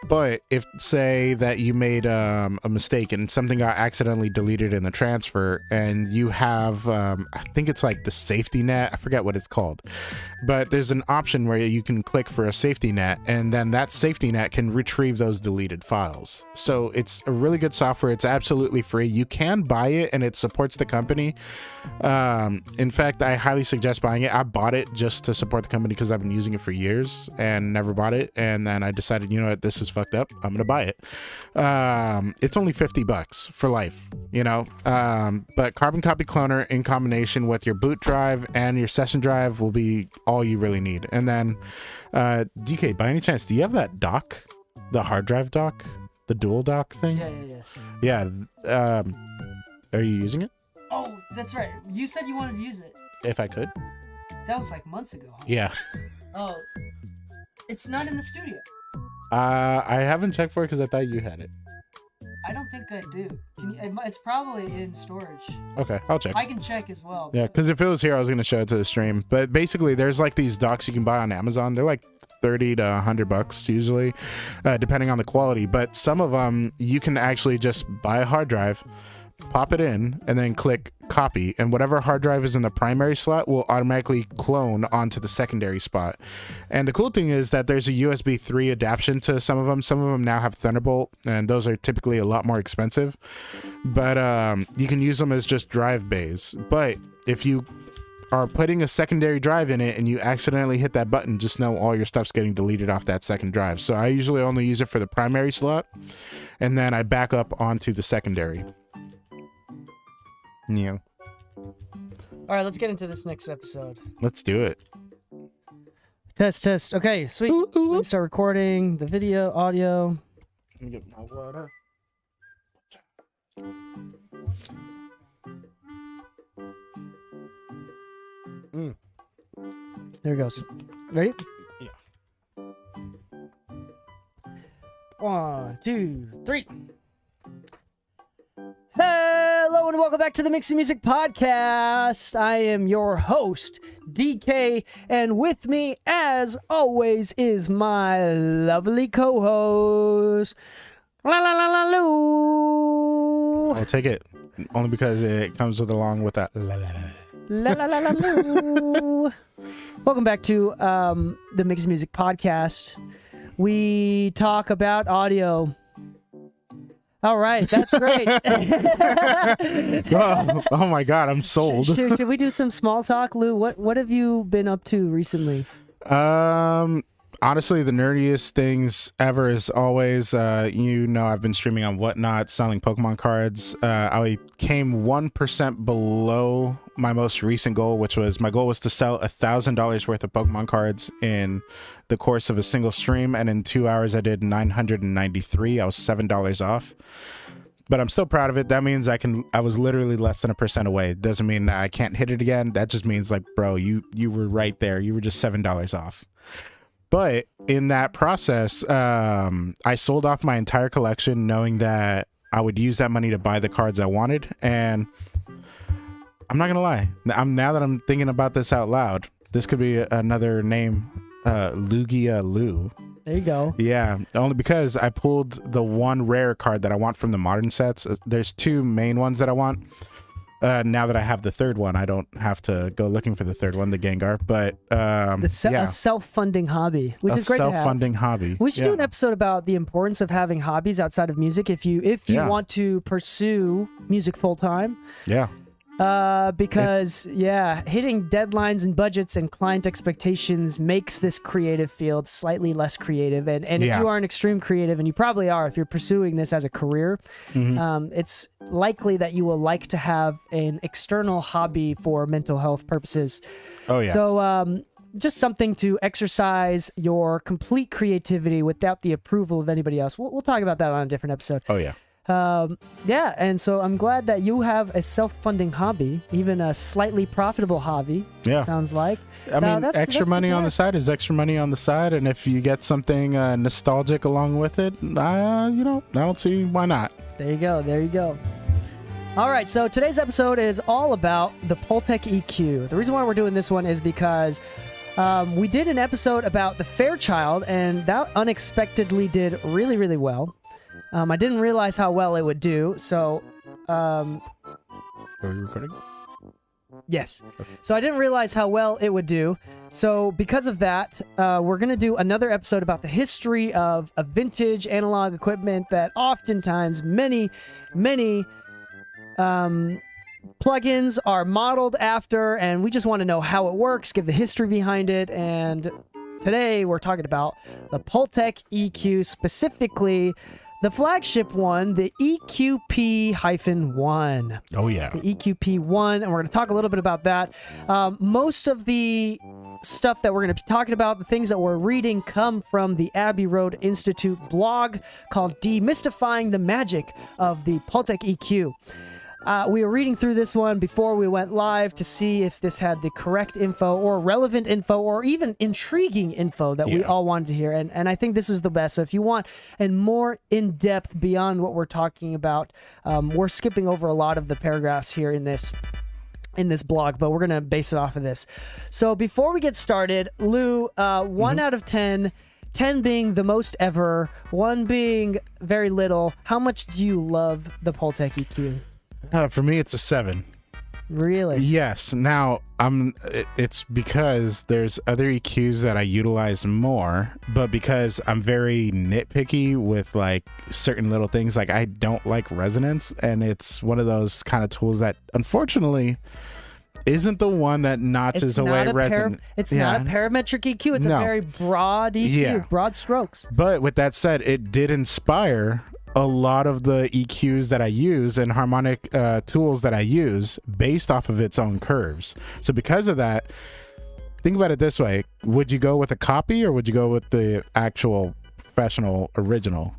B: But if, say, that you made a mistake and something got accidentally deleted in the transfer, and you have, I think it's like the safety net, I forget what it's called, but there's an option where you can click for a safety net, and then that safety net can retrieve those deleted files. So it's a really good software. It's absolutely free. You can buy it, and it supports the company. In fact, I highly suggest buying it. I bought it just to support the company because I've been using it for years and never bought it. And then I decided, you know what, this is fucked up. I'm gonna buy it. It's only $50 for life, you know. But Carbon Copy Cloner in combination with your boot drive and your session drive will be all you really need. And then DK, by any chance, do you have that dock, the hard drive dock, the dual dock thing? Yeah. Are you using it?
A: Oh, that's right. You said you wanted to use it.
B: If I could.
A: That was like months ago. Huh?
B: Yeah.
A: Oh, it's not in the studio.
B: I haven't checked for it because I thought you had it.
A: I don't think I do. It's probably in storage.
B: Okay, I'll check.
A: I can check as well.
B: Yeah, because if it was here, I was going to show it to the stream. But basically, there's like these docks you can buy on Amazon. They're like $30 to $100 usually, depending on the quality. But some of them, you can actually just buy a hard drive, pop it in, and then click copy, and whatever hard drive is in the primary slot will automatically clone onto the secondary spot. And the cool thing is that there's a USB 3 adaptation to some of them. Some of them now have Thunderbolt, and those are typically a lot more expensive, but you can use them as just drive bays. But if you are putting a secondary drive in it and you accidentally hit that button, just know all your stuff's getting deleted off that second drive. So I usually only use it for the primary slot, and then I back up onto the secondary. Yeah.
A: All right, let's get into this next episode.
B: Let's do it.
A: Test. Okay, sweet. Let's start recording the video, audio.
B: Let me get my water.
A: There it goes. Ready?
B: Yeah.
A: 1, 2, 3. Hello and welcome back to the Mixing Music Podcast. I am your host, DK, and with me, as always, is my lovely co-host, La La La La Lou.
B: I'll take it, only because it comes along with that la la la.
A: La La La La Lou. Welcome back to the Mixing Music Podcast. We talk about audio. All right, that's great.
B: Oh my God, I'm sold.
A: Should we do some small talk, Lou? What have you been up to recently?
B: Honestly, the nerdiest things ever is always, I've been streaming on Whatnot, selling Pokemon cards. I came 1% below my most recent goal, which was my goal was to sell $1,000 worth of Pokemon cards in the course of a single stream, and in 2 hours I did 993. I was $7 off, but I'm still proud of it. That means I was literally less than 1% away. It doesn't mean that I can't hit it again. That just means, like, bro, you were right there. You were just $7 off. But in that process, I sold off my entire collection knowing that I would use that money to buy the cards I wanted. And I'm not going to lie. Now that I'm thinking about this out loud, this could be another name, Lugia Lou.
A: There you go.
B: Yeah, only because I pulled the one rare card that I want from the modern sets. There's 2 main ones that I want. Now that I have the third one, I don't have to go looking for the third one, the Gengar. But
A: a self-funding hobby, which is great to have.
B: Self-funding hobby.
A: We should do an episode about the importance of having hobbies outside of music if you want to pursue music full time.
B: Yeah.
A: Because hitting deadlines and budgets and client expectations makes this creative field slightly less creative. And if you are an extreme creative, and you probably are if you're pursuing this as a career, it's likely that you will like to have an external hobby for mental health purposes.
B: Oh yeah.
A: So just something to exercise your complete creativity without the approval of anybody else. We'll talk about that on a different episode.
B: Oh yeah.
A: And so I'm glad that you have a self-funding hobby, even a slightly profitable hobby.
B: Yeah.
A: Sounds like.
B: I mean, extra money on the side is extra money on the side, and if you get something nostalgic along with it, I don't see why not.
A: There you go. All right, so today's episode is all about the Pultec EQ. The reason why we're doing this one is because we did an episode about the Fairchild, and that unexpectedly did really, really well. I didn't realize how well it would do, so...
B: Are we recording?
A: Yes. So I didn't realize how well it would do. So because of that, we're going to do another episode about the history of a vintage analog equipment that oftentimes many plugins are modeled after, and we just want to know how it works, give the history behind it, and today we're talking about the Pultec EQ, specifically the flagship one, the EQP-1.
B: Oh, yeah.
A: The EQP-1, and we're going to talk a little bit about that. Most of the stuff that we're going to be talking about, the things that we're reading, come from the Abbey Road Institute blog called Demystifying the Magic of the Pultec EQ. We were reading through this one before we went live to see if this had the correct info or relevant info or even intriguing info that we all wanted to hear. And I think this is the best. So if you want and more in-depth beyond what we're talking about, we're skipping over a lot of the paragraphs here in this blog, but we're going to base it off of this. So before we get started, Lou, 1 out of 10, 10 being the most ever, 1 being very little, how much do you love the Pultec EQ?
B: For me, it's a 7.
A: Really?
B: Yes. Now, it's because there's other EQs that I utilize more, but because I'm very nitpicky with like certain little things, like I don't like resonance, and it's one of those kind of tools that unfortunately isn't the one that notches away resonance.
A: It's not a parametric EQ. It's a very broad EQ, broad strokes.
B: But with that said, it did inspire a lot of the EQs that I use and harmonic tools that I use based off of its own curves. So because of that, think about it this way. Would you go with a copy or would you go with the actual professional original?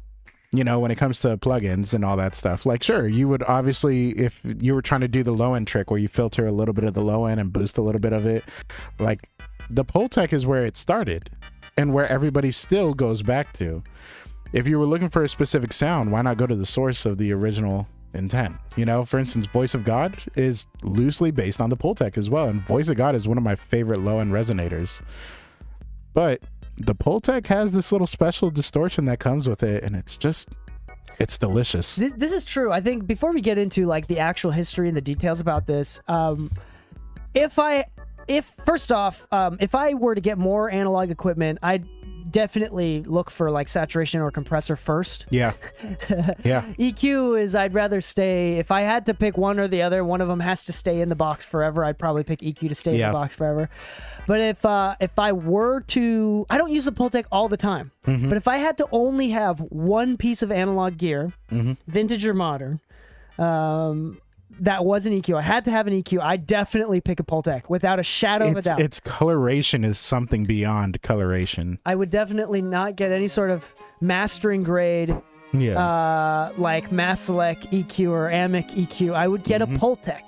B: You know, when it comes to plugins and all that stuff, like, sure, you would obviously, if you were trying to do the low end trick where you filter a little bit of the low end and boost a little bit of it, like the Pultec is where it started and where everybody still goes back to. If you were looking for a specific sound, why not go to the source of the original intent? You know, for instance, Voice of God is loosely based on the Pultec as well. And Voice of God is one of my favorite low-end resonators. But the Pultec has this little special distortion that comes with it, and it's delicious.
A: This is true. I think before we get into like the actual history and the details about this, if I were to get more analog equipment, I'd definitely look for like saturation or compressor first.
B: Yeah.
A: EQ is, I'd rather stay, if I had to pick one or the other, one of them has to stay in the box forever. I'd probably pick EQ to stay in the box forever. But if I were to, I don't use the Pultec all the time, but if I had to only have one piece of analog gear, vintage or modern, that was an EQ, I had to have an EQ, I definitely pick a Pultec without a shadow of a doubt.
B: Its coloration is something beyond coloration.
A: I would definitely not get any sort of mastering grade, like Maselec EQ or Amic EQ. I would get a Pultec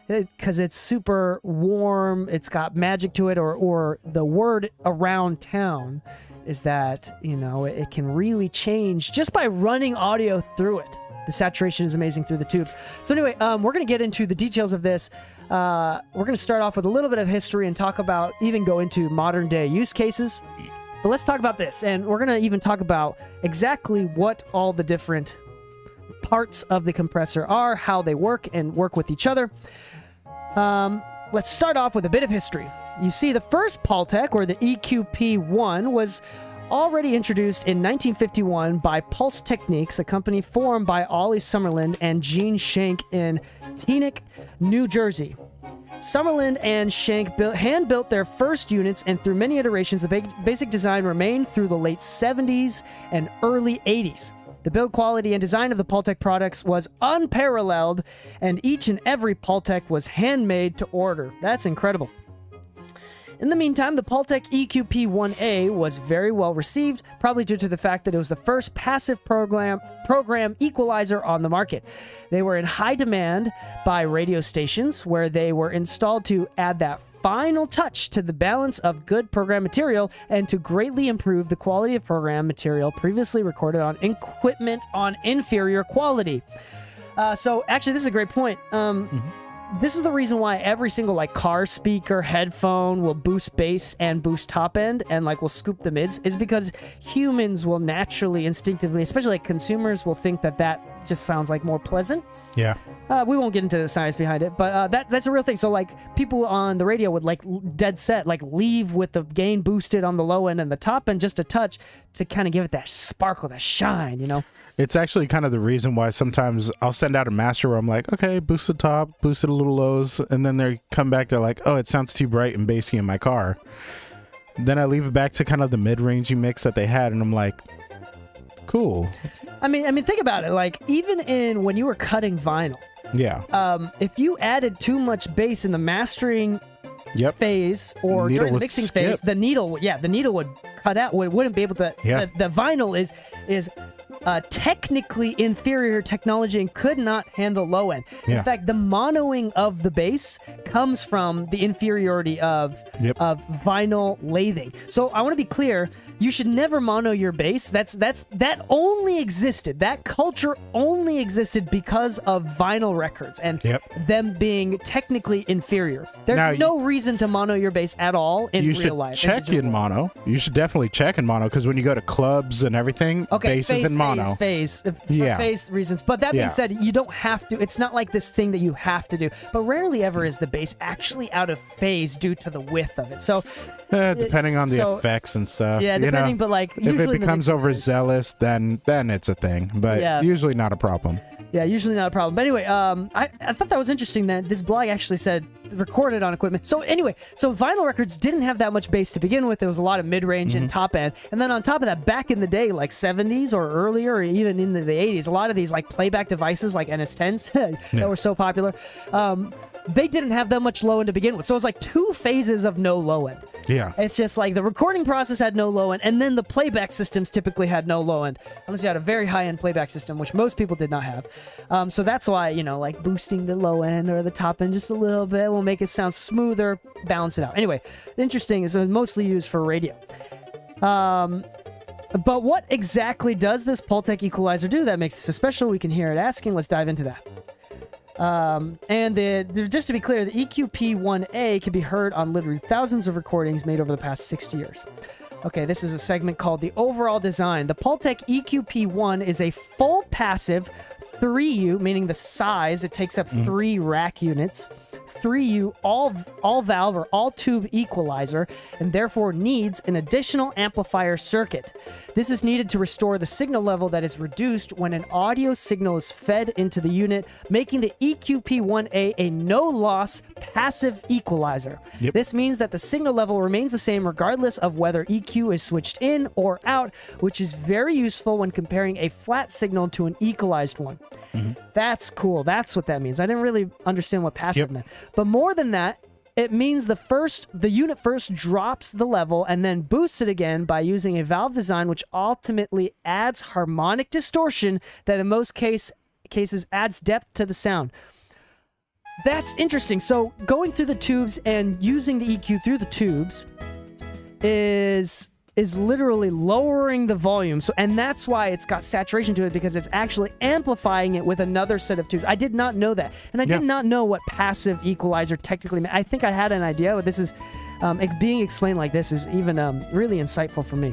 A: because it's super warm. It's got magic to it, or the word around town is that, you know, it can really change just by running audio through it. The saturation is amazing through the tubes. So anyway, we're going to get into the details of this. We're going to start off with a little bit of history and talk about, even go into modern day use cases. But let's talk about this. And we're going to even talk about exactly what all the different parts of the compressor are, how they work and work with each other. Let's start off with a bit of history. You see, the first Pultec, or the EQP-1, was already introduced in 1951 by Pulse Techniques, a company formed by Ollie Summerlin and Gene Schenk in Teaneck, New Jersey. Summerlin and Schenck hand-built their first units, and through many iterations, the basic design remained through the late 70s and early 80s. The build quality and design of the Pultec products was unparalleled, and each and every Pultec was handmade to order. That's incredible. In the meantime, the Pultec EQP-1A was very well received, probably due to the fact that it was the first passive program equalizer on the market. They were in high demand by radio stations, where they were installed to add that final touch to the balance of good program material and to greatly improve the quality of program material previously recorded on equipment on inferior quality. So actually, this is a great point. This is the reason why every single like car speaker, headphone will boost bass and boost top end and like will scoop the mids, is because humans will naturally, instinctively, especially like consumers, will think that that just sounds like more pleasant.
B: Yeah.
A: We won't get into the science behind it, but that's a real thing. So like people on the radio would like dead set like leave with the gain boosted on the low end and the top end just a touch to kind of give it that sparkle, that shine, you know?
B: It's actually kind of the reason why sometimes I'll send out a master where I'm like, okay, boost the top, boost it a little lows, and then they come back, they're like, oh, it sounds too bright and bassy in my car. Then I leave it back to kind of the mid-rangey mix that they had, and I'm like, cool.
A: I mean, think about it. Like, even in when you were cutting vinyl,
B: yeah,
A: if you added too much bass in the mastering
B: yep.
A: phase or during the mixing phase, the needle would cut out. It wouldn't be able to.
B: Yeah.
A: The vinyl is technically inferior technology and could not handle low end.
B: Yeah.
A: In fact, the monoing of the bass comes from the inferiority of vinyl lathing. So I want to be clear: you should never mono your bass. That only existed. That culture only existed because of vinyl records and them being technically inferior. There's no reason to mono your bass at all in real life.
B: You should check in mono. You should definitely check in mono, because when you go to clubs and everything, bass is in mono.
A: Phase reasons. But that being said, you don't have to. It's not like this thing that you have to do. But rarely ever is the bass actually out of phase due to the width of it. So
B: depending on the effects and stuff.
A: Yeah, depending.
B: You know,
A: but like
B: if it becomes overzealous, then it's a thing. But usually not a problem.
A: Yeah, usually not a problem. But anyway, I thought that was interesting that this blog actually said recorded on equipment. So anyway, vinyl records didn't have that much bass to begin with. There was a lot of mid-range and top end. And then on top of that, back in the day, like 70s or earlier, or even in the 80s, a lot of these like playback devices like NS10s that were so popular, they didn't have that much low end to begin with. So it was like two phases of no low end.
B: Yeah.
A: It's just like the recording process had no low end, and then the playback systems typically had no low end, unless you had a very high-end playback system, which most people did not have. So that's why, like boosting the low end or the top end just a little bit will make it sound smoother, balance it out. Anyway, interesting is mostly used for radio. But what exactly does this Pultec equalizer do that makes it so special? We can hear it asking. Let's dive into that. Just to be clear, the EQP-1A can be heard on literally thousands of recordings made over the past 60 years. Okay, this is a segment called The Overall Design. The Pultec EQP-1 is a full passive 3U, meaning the size, it takes up 3 rack units, 3U all valve or all tube equalizer, and therefore needs an additional amplifier circuit. This is needed to restore the signal level that is reduced when an audio signal is fed into the unit, making the EQP-1A a no-loss passive equalizer. This means that the signal level remains the same regardless of whether EQ is switched in or out, which is very useful when comparing a flat signal to an equalized one. That's cool. That's what that means. I didn't really understand what passive meant. But more than that, it means the unit first drops the level and then boosts it again by using a valve design which ultimately adds harmonic distortion that in most cases adds depth to the sound. That's interesting. So going through the tubes and using the EQ through the tubes is literally lowering the volume. And that's why it's got saturation to it, because it's actually amplifying it with another set of tubes. I did not know that. And I did not know what passive equalizer technically meant. I think I had an idea, but this is being explained like this is even really insightful for me.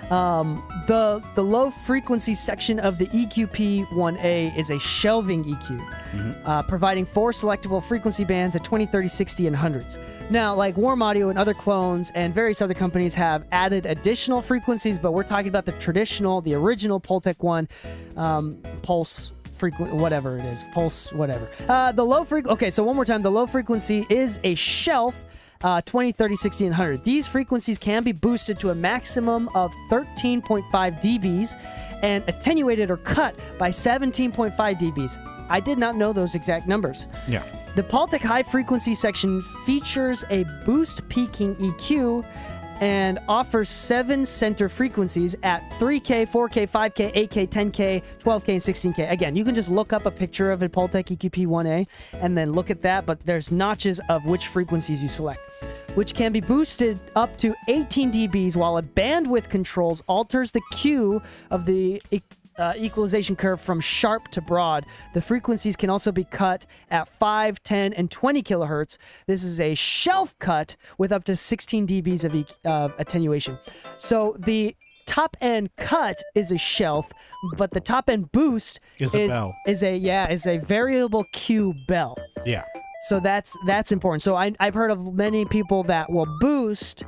A: The low frequency section of the EQP-1A is a shelving EQ, providing 4 selectable frequency bands at 20, 30, 60, and hundreds. Now, like Warm Audio and other clones and various other companies have added additional frequencies, but we're talking about the original Pultec one, Pulse whatever it is, pulse, whatever. The low frequency. Okay, so one more time. The low frequency is a shelf. 20, 30, 60, and 100. These frequencies can be boosted to a maximum of 13.5 dBs and attenuated or cut by 17.5 dBs. I did not know those exact numbers.
B: Yeah.
A: The Pultec high frequency section features a boost peaking EQ and offers 7 center frequencies at 3K, 4K, 5K, 8K, 10K, 12K, and 16K. Again, you can just look up a picture of a Pultec EQP1A and then look at that, but there's notches of which frequencies you select, which can be boosted up to 18 dBs, while a bandwidth controls alters the Q of the equalization curve from sharp to broad. The frequencies can also be cut at 5, 10, and 20 kilohertz. This is a shelf cut with up to 16 dBs of attenuation. So the top end cut is a shelf, but the top end boost
B: is a bell.
A: Is a variable Q bell.
B: Yeah.
A: So that's important. So I've heard of many people that will boost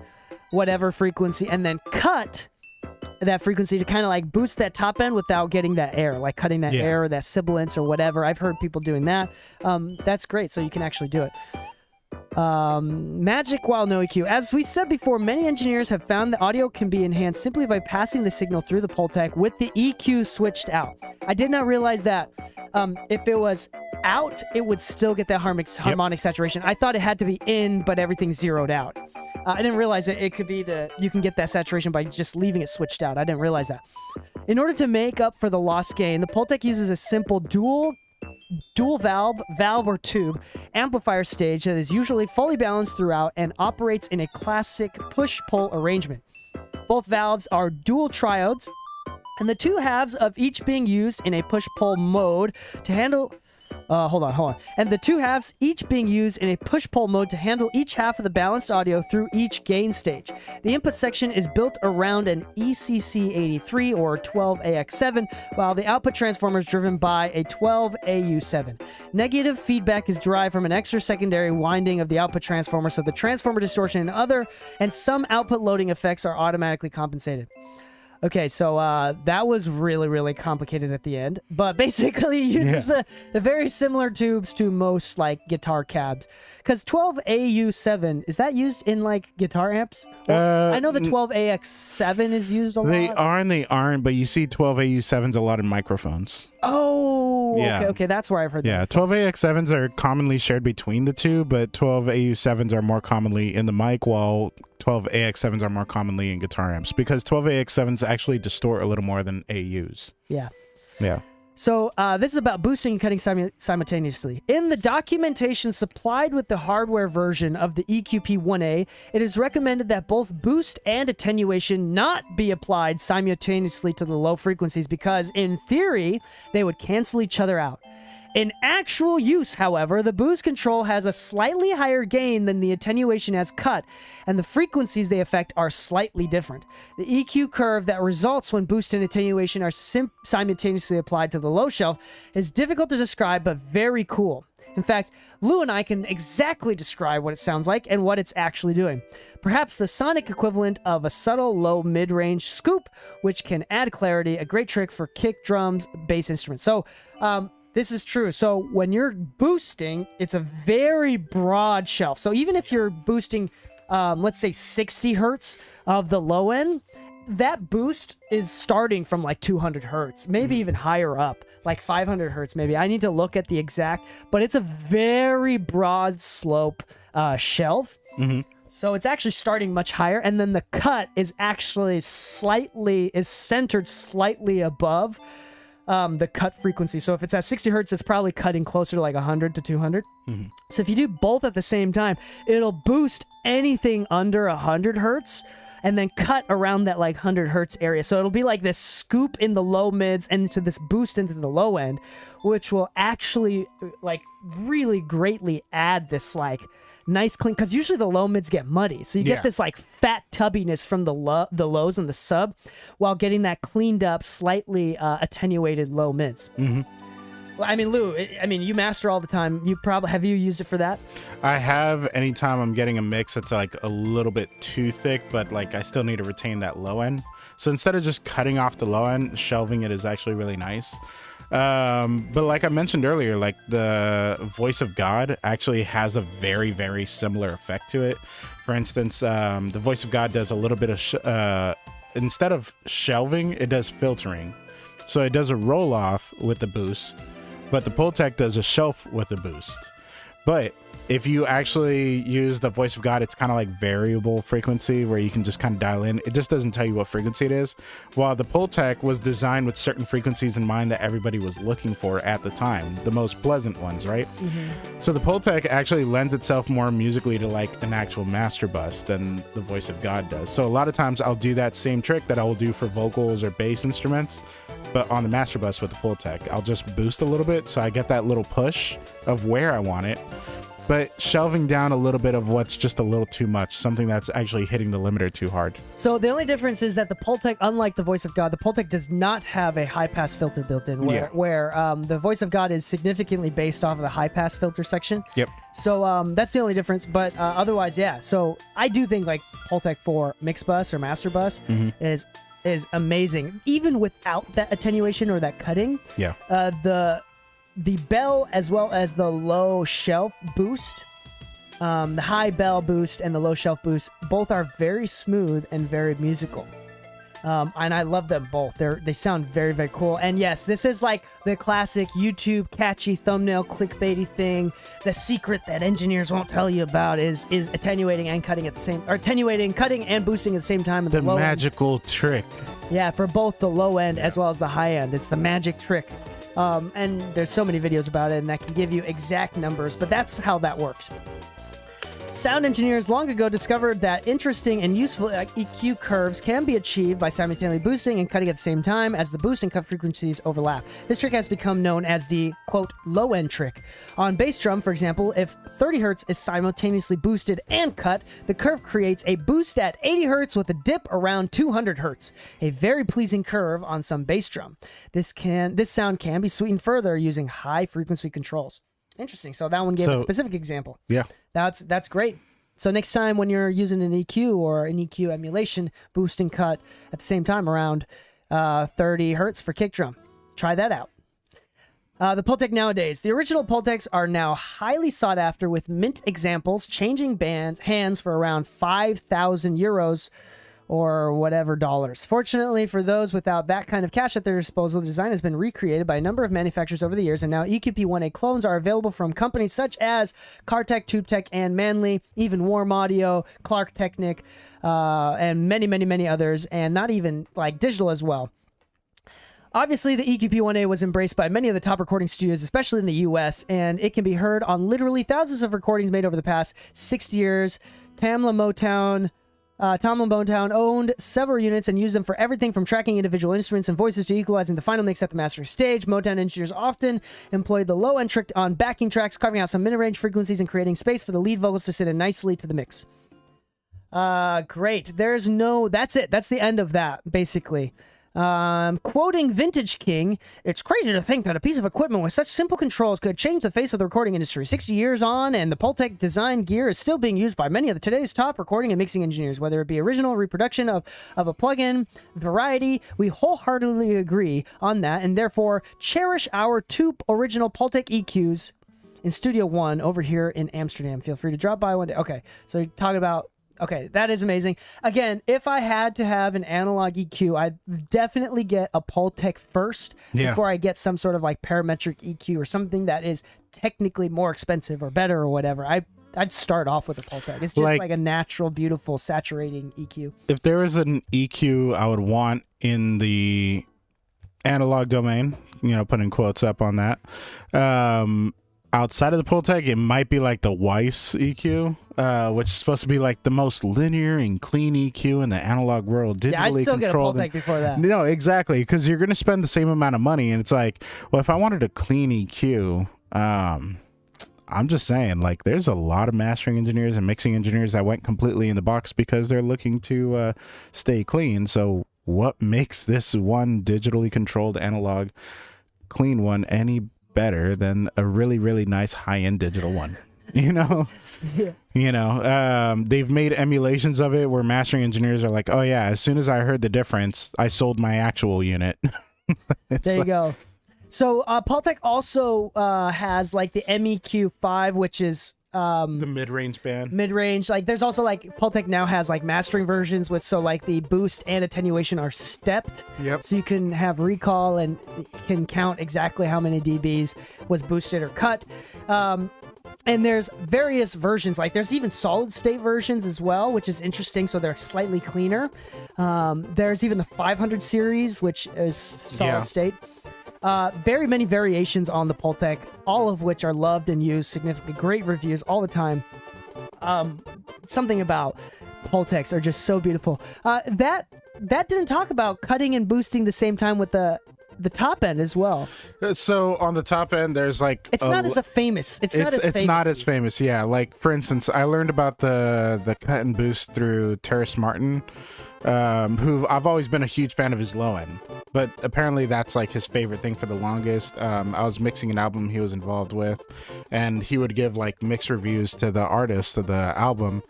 A: whatever frequency and then cut that frequency to kind of like boost that top end without getting that air, like cutting that air or that sibilance or whatever. I've heard people doing that. That's great. So you can actually do it. Magic while no EQ. As we said before, many engineers have found that audio can be enhanced simply by passing the signal through the Pultec with the EQ switched out. I did not realize that if it was out, it would still get that harmonic saturation. I thought it had to be in, but everything's zeroed out. I didn't realize that it could be you can get that saturation by just leaving it switched out. I didn't realize that. In order to make up for the lost gain, the Pultec uses a simple dual valve or tube amplifier stage that is usually fully balanced throughout and operates in a classic push-pull arrangement. Both valves are dual triodes, and the two halves of each being used in a push-pull mode to handle... hold on. And the two halves each being used in a push-pull mode to handle each half of the balanced audio through each gain stage. The input section is built around an ECC83 or 12AX7, while the output transformer is driven by a 12AU7. Negative feedback is derived from an extra secondary winding of the output transformer, so the transformer distortion and some output loading effects are automatically compensated. Okay, so that was really, really complicated at the end. But basically, you use the very similar tubes to most, like, guitar cabs. Because 12AU7, is that used in, like, guitar amps? I know the 12AX7 is used a lot.
B: They are and they aren't, but you see 12AU7s a lot in microphones.
A: Oh, okay, that's where I've heard that.
B: Yeah, 12AX7s are commonly shared between the two, but 12AU7s are more commonly in the mic, while 12AX7s are more commonly in guitar amps, because 12AX7s actually distort a little more than AUs.
A: Yeah.
B: Yeah.
A: So this is about boosting and cutting simultaneously. In the documentation supplied with the hardware version of the EQP1A, it is recommended that both boost and attenuation not be applied simultaneously to the low frequencies because, in theory, they would cancel each other out. In actual use, however, the boost control has a slightly higher gain than the attenuation has cut, and the frequencies they affect are slightly different. The EQ curve that results when boost and attenuation are simultaneously applied to the low shelf is difficult to describe, but very cool. In fact, Lou and I can exactly describe what it sounds like and what it's actually doing. Perhaps the sonic equivalent of a subtle low mid-range scoop, which can add clarity, a great trick for kick, drums, bass instruments. So, this is true. So when you're boosting, it's a very broad shelf. So even if you're boosting, let's say 60 hertz of the low end, that boost is starting from like 200 hertz, maybe even higher up, like 500 hertz maybe. I need to look at the exact, but it's a very broad slope shelf. Mm-hmm. So it's actually starting much higher, and then the cut is actually centered slightly above the cut frequency. So if it's at 60 hertz, it's probably cutting closer to like 100 to 200. Mm-hmm. So if you do both at the same time, it'll boost anything under 100 hertz and then cut around that like 100 hertz area. So it'll be like this scoop in the low mids and into this boost into the low end, which will actually like really greatly add this like nice clean, because usually the low mids get muddy, so you get this like fat tubbiness from the lows and the sub, while getting that cleaned up, slightly attenuated low mids. Mm-hmm. Well, I mean, Lou, you master all the time. Have you used it for that?
B: I have. Anytime I'm getting a mix that's like a little bit too thick, but like I still need to retain that low end. So instead of just cutting off the low end, shelving it is actually really nice. But like I mentioned earlier, like the voice of God actually has a very, very similar effect to it. For instance, the voice of God does a little bit of instead of shelving, it does filtering. So it does a roll off with the boost, but the Pultec does a shelf with a boost. But if you actually use the voice of God, it's kind of like variable frequency where you can just kind of dial in. It just doesn't tell you what frequency it is. While the Pultec was designed with certain frequencies in mind that everybody was looking for at the time, the most pleasant ones, right? Mm-hmm. So the Pultec actually lends itself more musically to like an actual master bus than the voice of God does. So a lot of times I'll do that same trick that I will do for vocals or bass instruments, but on the master bus with the Pultec, I'll just boost a little bit so I get that little push of where I want it, but shelving down a little bit of what's just a little too much, something that's actually hitting the limiter too hard.
A: So the only difference is that the Pultec, unlike the voice of God, the Pultec does not have a high-pass filter built in, where the voice of God is significantly based off of the high-pass filter section.
B: Yep.
A: So that's the only difference, but otherwise, yeah. So I do think like Pultec for mix bus or master bus is amazing, even without that attenuation or that cutting.
B: Yeah.
A: The bell as well as the low shelf boost, the high bell boost and the low shelf boost, both are very smooth and very musical. And I love them both. They sound very, very cool. And yes, this is like the classic YouTube catchy thumbnail clickbaity thing. The secret that engineers won't tell you about is attenuating and cutting at the same, or attenuating, cutting and boosting at the same time.
B: The magical trick.
A: Yeah, for both the low end as well as the high end. It's the magic trick. And there's so many videos about it, and that can give you exact numbers, but that's how that works. Sound engineers long ago discovered that interesting and useful EQ curves can be achieved by simultaneously boosting and cutting at the same time as the boost and cut frequencies overlap. This trick has become known as the, quote, low-end trick. On bass drum, for example, if 30 Hz is simultaneously boosted and cut, the curve creates a boost at 80 Hz with a dip around 200 Hz. A very pleasing curve on some bass drum. This sound can be sweetened further using high-frequency controls. Interesting. So that one gave a specific example.
B: Yeah.
A: That's great. So next time when you're using an EQ or an EQ emulation, boost and cut at the same time around 30 Hertz for kick drum. Try that out. The Pultec nowadays. The original Pultecs are now highly sought after with mint examples changing hands for around 5,000 euros or whatever dollars. Fortunately for those without that kind of cash at their disposal, the design has been recreated by a number of manufacturers over the years, and now EQP1A clones are available from companies such as Cartec, TubeTech, and Manley, even Warm Audio, Clark Technic, and many, many, many others, and not even like digital as well. Obviously, the EQP1A was embraced by many of the top recording studios, especially in the US, and it can be heard on literally thousands of recordings made over the past 60 years. Tamla Motown owned several units and used them for everything from tracking individual instruments and voices to equalizing the final mix at the mastering stage. Motown engineers often employed the low-end trick on backing tracks, carving out some mid-range frequencies and creating space for the lead vocals to sit in nicely to the mix. Great. That's it. That's the end of that, basically. Quoting Vintage King, it's crazy to think that a piece of equipment with such simple controls could change the face of the recording industry. 60 years on, and the Pultec design gear is still being used by many of today's top recording and mixing engineers, whether it be original reproduction of a plugin, variety. We wholeheartedly agree on that, and therefore cherish our two original Pultec EQs in Studio One over here in Amsterdam. Feel free to drop by one day. Okay, so you're talking about... Okay, that is amazing. Again, if I had to have an analog EQ, I'd definitely get a Pultec first before I get some sort of like parametric EQ or something that is technically more expensive or better or whatever. I'd start off with a Pultec. It's just like a natural, beautiful, saturating EQ.
B: If there was an EQ I would want in the analog domain, putting quotes up on that, outside of the Pultec, it might be like the Weiss EQ, which is supposed to be like the most linear and clean EQ in the analog world. Digitally
A: I'd still
B: controlled.
A: Get a Pultec before that.
B: No, exactly, because you're going to spend the same amount of money, and it's like, well, if I wanted a clean EQ, I'm just saying, like, there's a lot of mastering engineers and mixing engineers that went completely in the box because they're looking to stay clean. So what makes this one digitally controlled analog clean one any better than a really, really nice high-end digital one? They've made emulations of it where mastering engineers are like, oh yeah, as soon as I heard the difference, I sold my actual unit.
A: There you go. So Pultec also has like the MEQ5, which is
B: The mid-range band.
A: mid-range. Like there's also like Pultec now has like mastering versions with so like the boost and attenuation are stepped.
B: Yep.
A: So you can have recall and can count exactly how many dBs was boosted or cut. And there's various versions, like there's even solid state versions as well, which is interesting. So they're slightly cleaner. There's even the 500 series, which is solid
B: Yeah.
A: state. Very many variations on the Pultec, all of which are loved and used significantly. Great reviews all the time. Something about Pultecs are just so beautiful. That didn't talk about cutting and boosting the same time with the top end as well.
B: So on the top end, there's like
A: It's not as famous. It's not as famous.
B: It's not as famous. Yeah, like for instance, I learned about the cut and boost through Terrace Martin, who I've always been a huge fan of his low end, but apparently that's like his favorite thing for the longest. I was mixing an album he was involved with, and he would give like mix reviews to the artists of the album,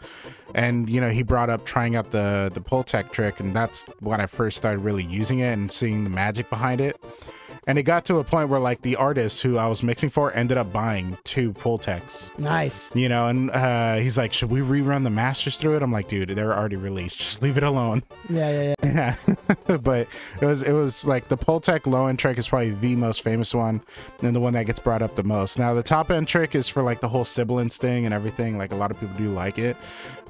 B: and you know he brought up trying out the Pultec trick, and that's when I first started really using it and seeing the magic behind it. And it got to a point where like the artist who I was mixing for ended up buying 2 Pultecs.
A: Nice.
B: You know, and he's like, should we rerun the masters through it? I'm like, dude, they're already released. Just leave it alone.
A: Yeah.
B: Yeah. But it was like the Pultec low end trick is probably the most famous one and the one that gets brought up the most. Now the top end trick is for like the whole sibilance thing and everything. Like a lot of people do like it.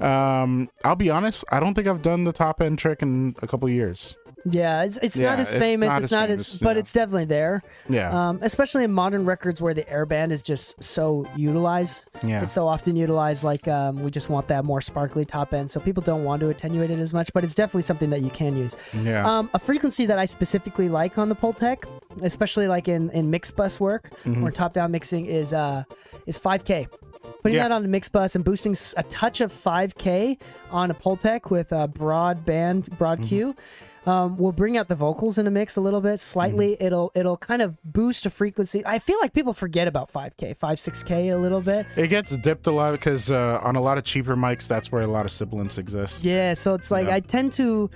B: I'll be honest, I don't think I've done the top end trick in a couple years.
A: Yeah, it's
B: Yeah,
A: not as
B: it's
A: famous.
B: not
A: It's
B: as
A: not
B: famous,
A: as, but
B: yeah.
A: it's definitely there.
B: Yeah.
A: Especially in modern records where the airband is just so utilized.
B: Yeah.
A: It's so often utilized. Like we just want that more sparkly top end, so people don't want to attenuate it as much. But it's definitely something that you can use.
B: Yeah.
A: A frequency that I specifically like on the Pultec, especially like in mix bus work or top down mixing, is 5K. Putting
B: Yeah.
A: that on a mix bus and boosting a touch of 5K on a Pultec with a broad Q. Will bring out the vocals in a mix a little bit slightly. It'll kind of boost a frequency. I feel like people forget about 5K, 6K a little bit.
B: It gets dipped a lot because on a lot of cheaper mics, that's where a lot of sibilance exists.
A: Yeah, so it's like
B: Yeah.
A: I tend to.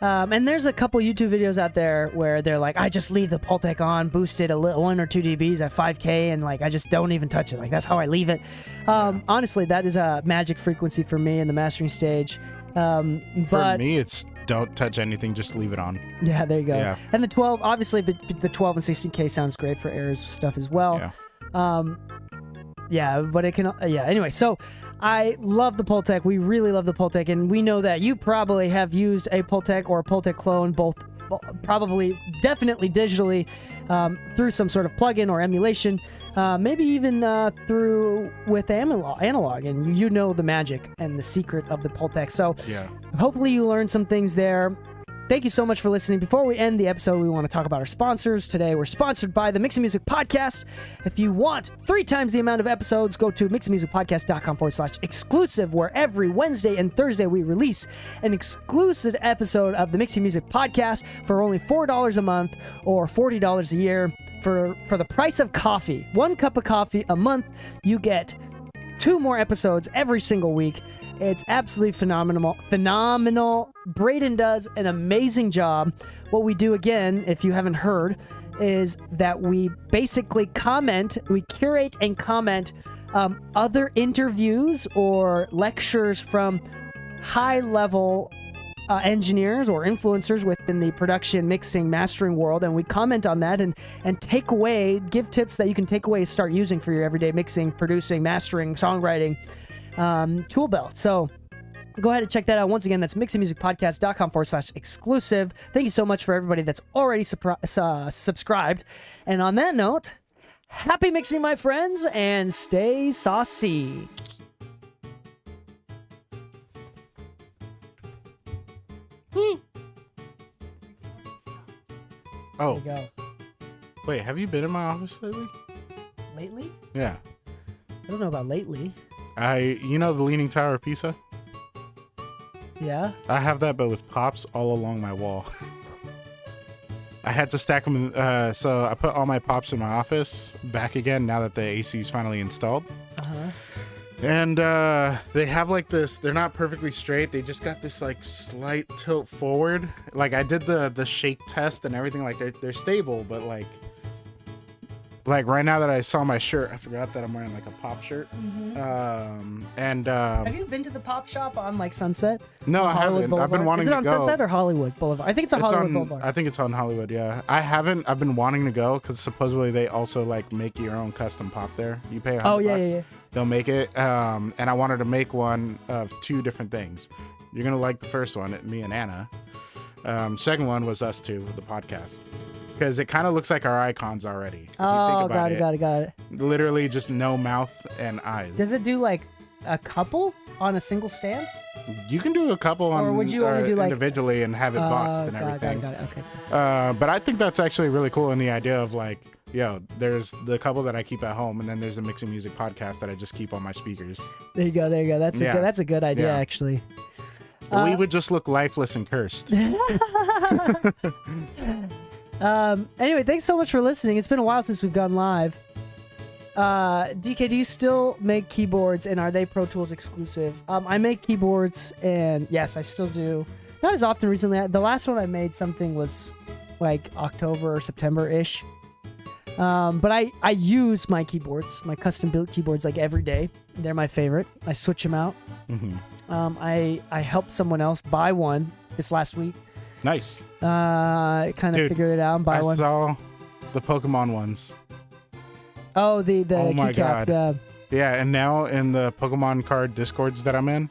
A: And there's a couple YouTube videos out there where they're like, I just leave the Pultec on, boost it 1 or 2 dBs at 5K, and like I just don't even touch it. Like that's how I leave it. Honestly, that is a magic frequency for me in the mastering stage.
B: For
A: But
B: me, it's don't touch anything, just leave it on.
A: yeah, there you go.
B: Yeah.
A: And the 12, obviously, but the 12 and 16K sounds great for Airs stuff as well.
B: Yeah.
A: Yeah, but it can. Yeah. Anyway, so I love the Pultec. We really love the Pultec, and we know that you probably have used a Pultec or a Pultec clone, both probably, definitely digitally, through some sort of plugin or emulation, maybe even through with analog, and you know the magic and the secret of the Pultec. So
B: Yeah.
A: hopefully you learned some things there. Thank you so much for listening. Before we end the episode, we want to talk about our sponsors. Today, we're sponsored by the Mixing Music Podcast. If you want 3 times the amount of episodes, go to mixingmusicpodcast.com/exclusive, where every Wednesday and Thursday we release an exclusive episode of the Mixing Music Podcast for only $4 a month or $40 a year. For the price of coffee, 1 cup of coffee a month, you get 2 more episodes every single week. It's absolutely phenomenal. Braden does an amazing job. What we do, again, if you haven't heard, is that we basically curate and comment other interviews or lectures from high-level engineers or influencers within the production, mixing, mastering world, and we comment on that and give tips that you can take away and start using for your everyday mixing, producing, mastering, songwriting tool belt. So go ahead and check that out. Once again, that's mixingmusicpodcast.com/exclusive. Thank you so much for everybody that's already subscribed. And on that note, happy mixing, my friends, and stay saucy.
B: Oh,
A: There you go.
B: wait, have you been in my office lately?
A: Lately?
B: Yeah.
A: I don't know about lately.
B: You know the Leaning Tower of Pisa?
A: Yeah?
B: I have that, but with pops all along my wall. I had to stack them, so I put all my pops in my office back again now that the AC is finally installed.
A: Uh-huh.
B: And they have like this, they're not perfectly straight, they just got this like slight tilt forward. Like I did the shake test and everything, like they're stable, but like like right now that I saw my shirt, I forgot that I'm wearing like a pop shirt.
A: Have you been to the pop shop on like Sunset?
B: No, I
A: Hollywood
B: haven't.
A: Boulevard?
B: I've been wanting
A: Is it
B: to
A: on
B: go.
A: Sunset or Hollywood Boulevard? I think it's a Hollywood
B: on,
A: Boulevard.
B: I think it's on Hollywood. Yeah, I haven't. I've been wanting to go because supposedly they also like make your own custom pop there. You pay $100.
A: Oh yeah.
B: They'll make it. And I wanted to make one of 2 different things. You're gonna like the first one, me and Anna. Second one was us two, the podcast, because it kind of looks like our icons already. If you think about
A: got it.
B: Literally just no mouth and eyes.
A: Does it do like a couple on a single stand?
B: You can do a couple on
A: Or would you only do, like-
B: individually and have it boxed and everything.
A: Got it. Okay.
B: But I think that's actually really cool in the idea of like, there's the couple that I keep at home, and then there's a Mixing Music podcast that I just keep on my speakers.
A: There you go. That's a good idea
B: Yeah.
A: actually.
B: We would just look lifeless and cursed.
A: Anyway, thanks so much for listening. It's been a while since we've gone live. DK, do you still make keyboards, and are they Pro Tools exclusive? I make keyboards, and yes, I still do. Not as often recently. The last one I made something was like October or September-ish. But I use my keyboards, my custom-built keyboards, like every day. They're my favorite. I switch them out.
B: Mm-hmm.
A: I helped someone else buy one this last week.
B: Nice.
A: Kind of
B: Dude,
A: figured it out and buy
B: I
A: one.
B: saw the Pokemon ones.
A: Oh, the
B: Oh my
A: keycaps.
B: God. Yeah, and now in the Pokemon card discords that I'm in,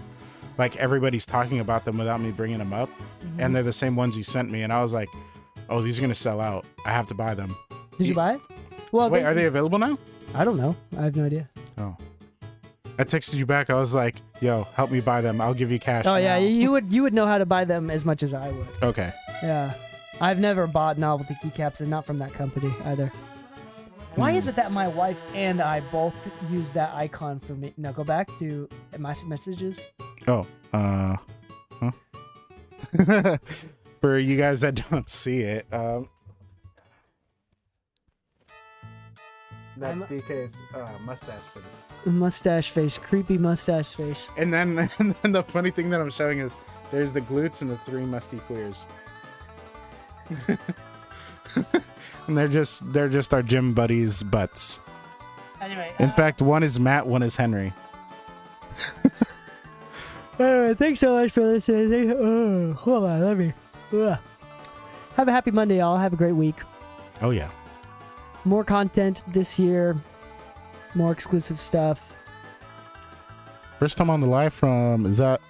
B: like everybody's talking about them without me bringing them up, and they're the same ones you sent me, and I was like, oh, these are gonna sell out. I have to buy them.
A: Did you buy it? Well,
B: Wait, are they available now?
A: I don't know. I have no idea.
B: Oh. I texted you back. I was like, yo, help me buy them. I'll give you cash.
A: Oh yeah,
B: now.
A: you would know how to buy them as much as I would.
B: Okay.
A: Yeah, I've never bought novelty keycaps, and not from that company either. Why is it that my wife and I both use that icon for me? No, go back to my messages.
B: Oh, huh? For you guys that don't see it, that's DK's mustache face.
A: Mustache face, creepy mustache face.
B: And then the funny thing that I'm showing is there's the glutes and the 3 musty queers. And they're just our gym buddies' butts.
A: Anyway,
B: In fact, one is Matt, one is Henry.
A: thanks so much for listening. Hold on, let me. Have a happy Monday, y'all. Have a great week.
B: Oh yeah.
A: More content this year. More exclusive stuff.
B: First time on the live from, is that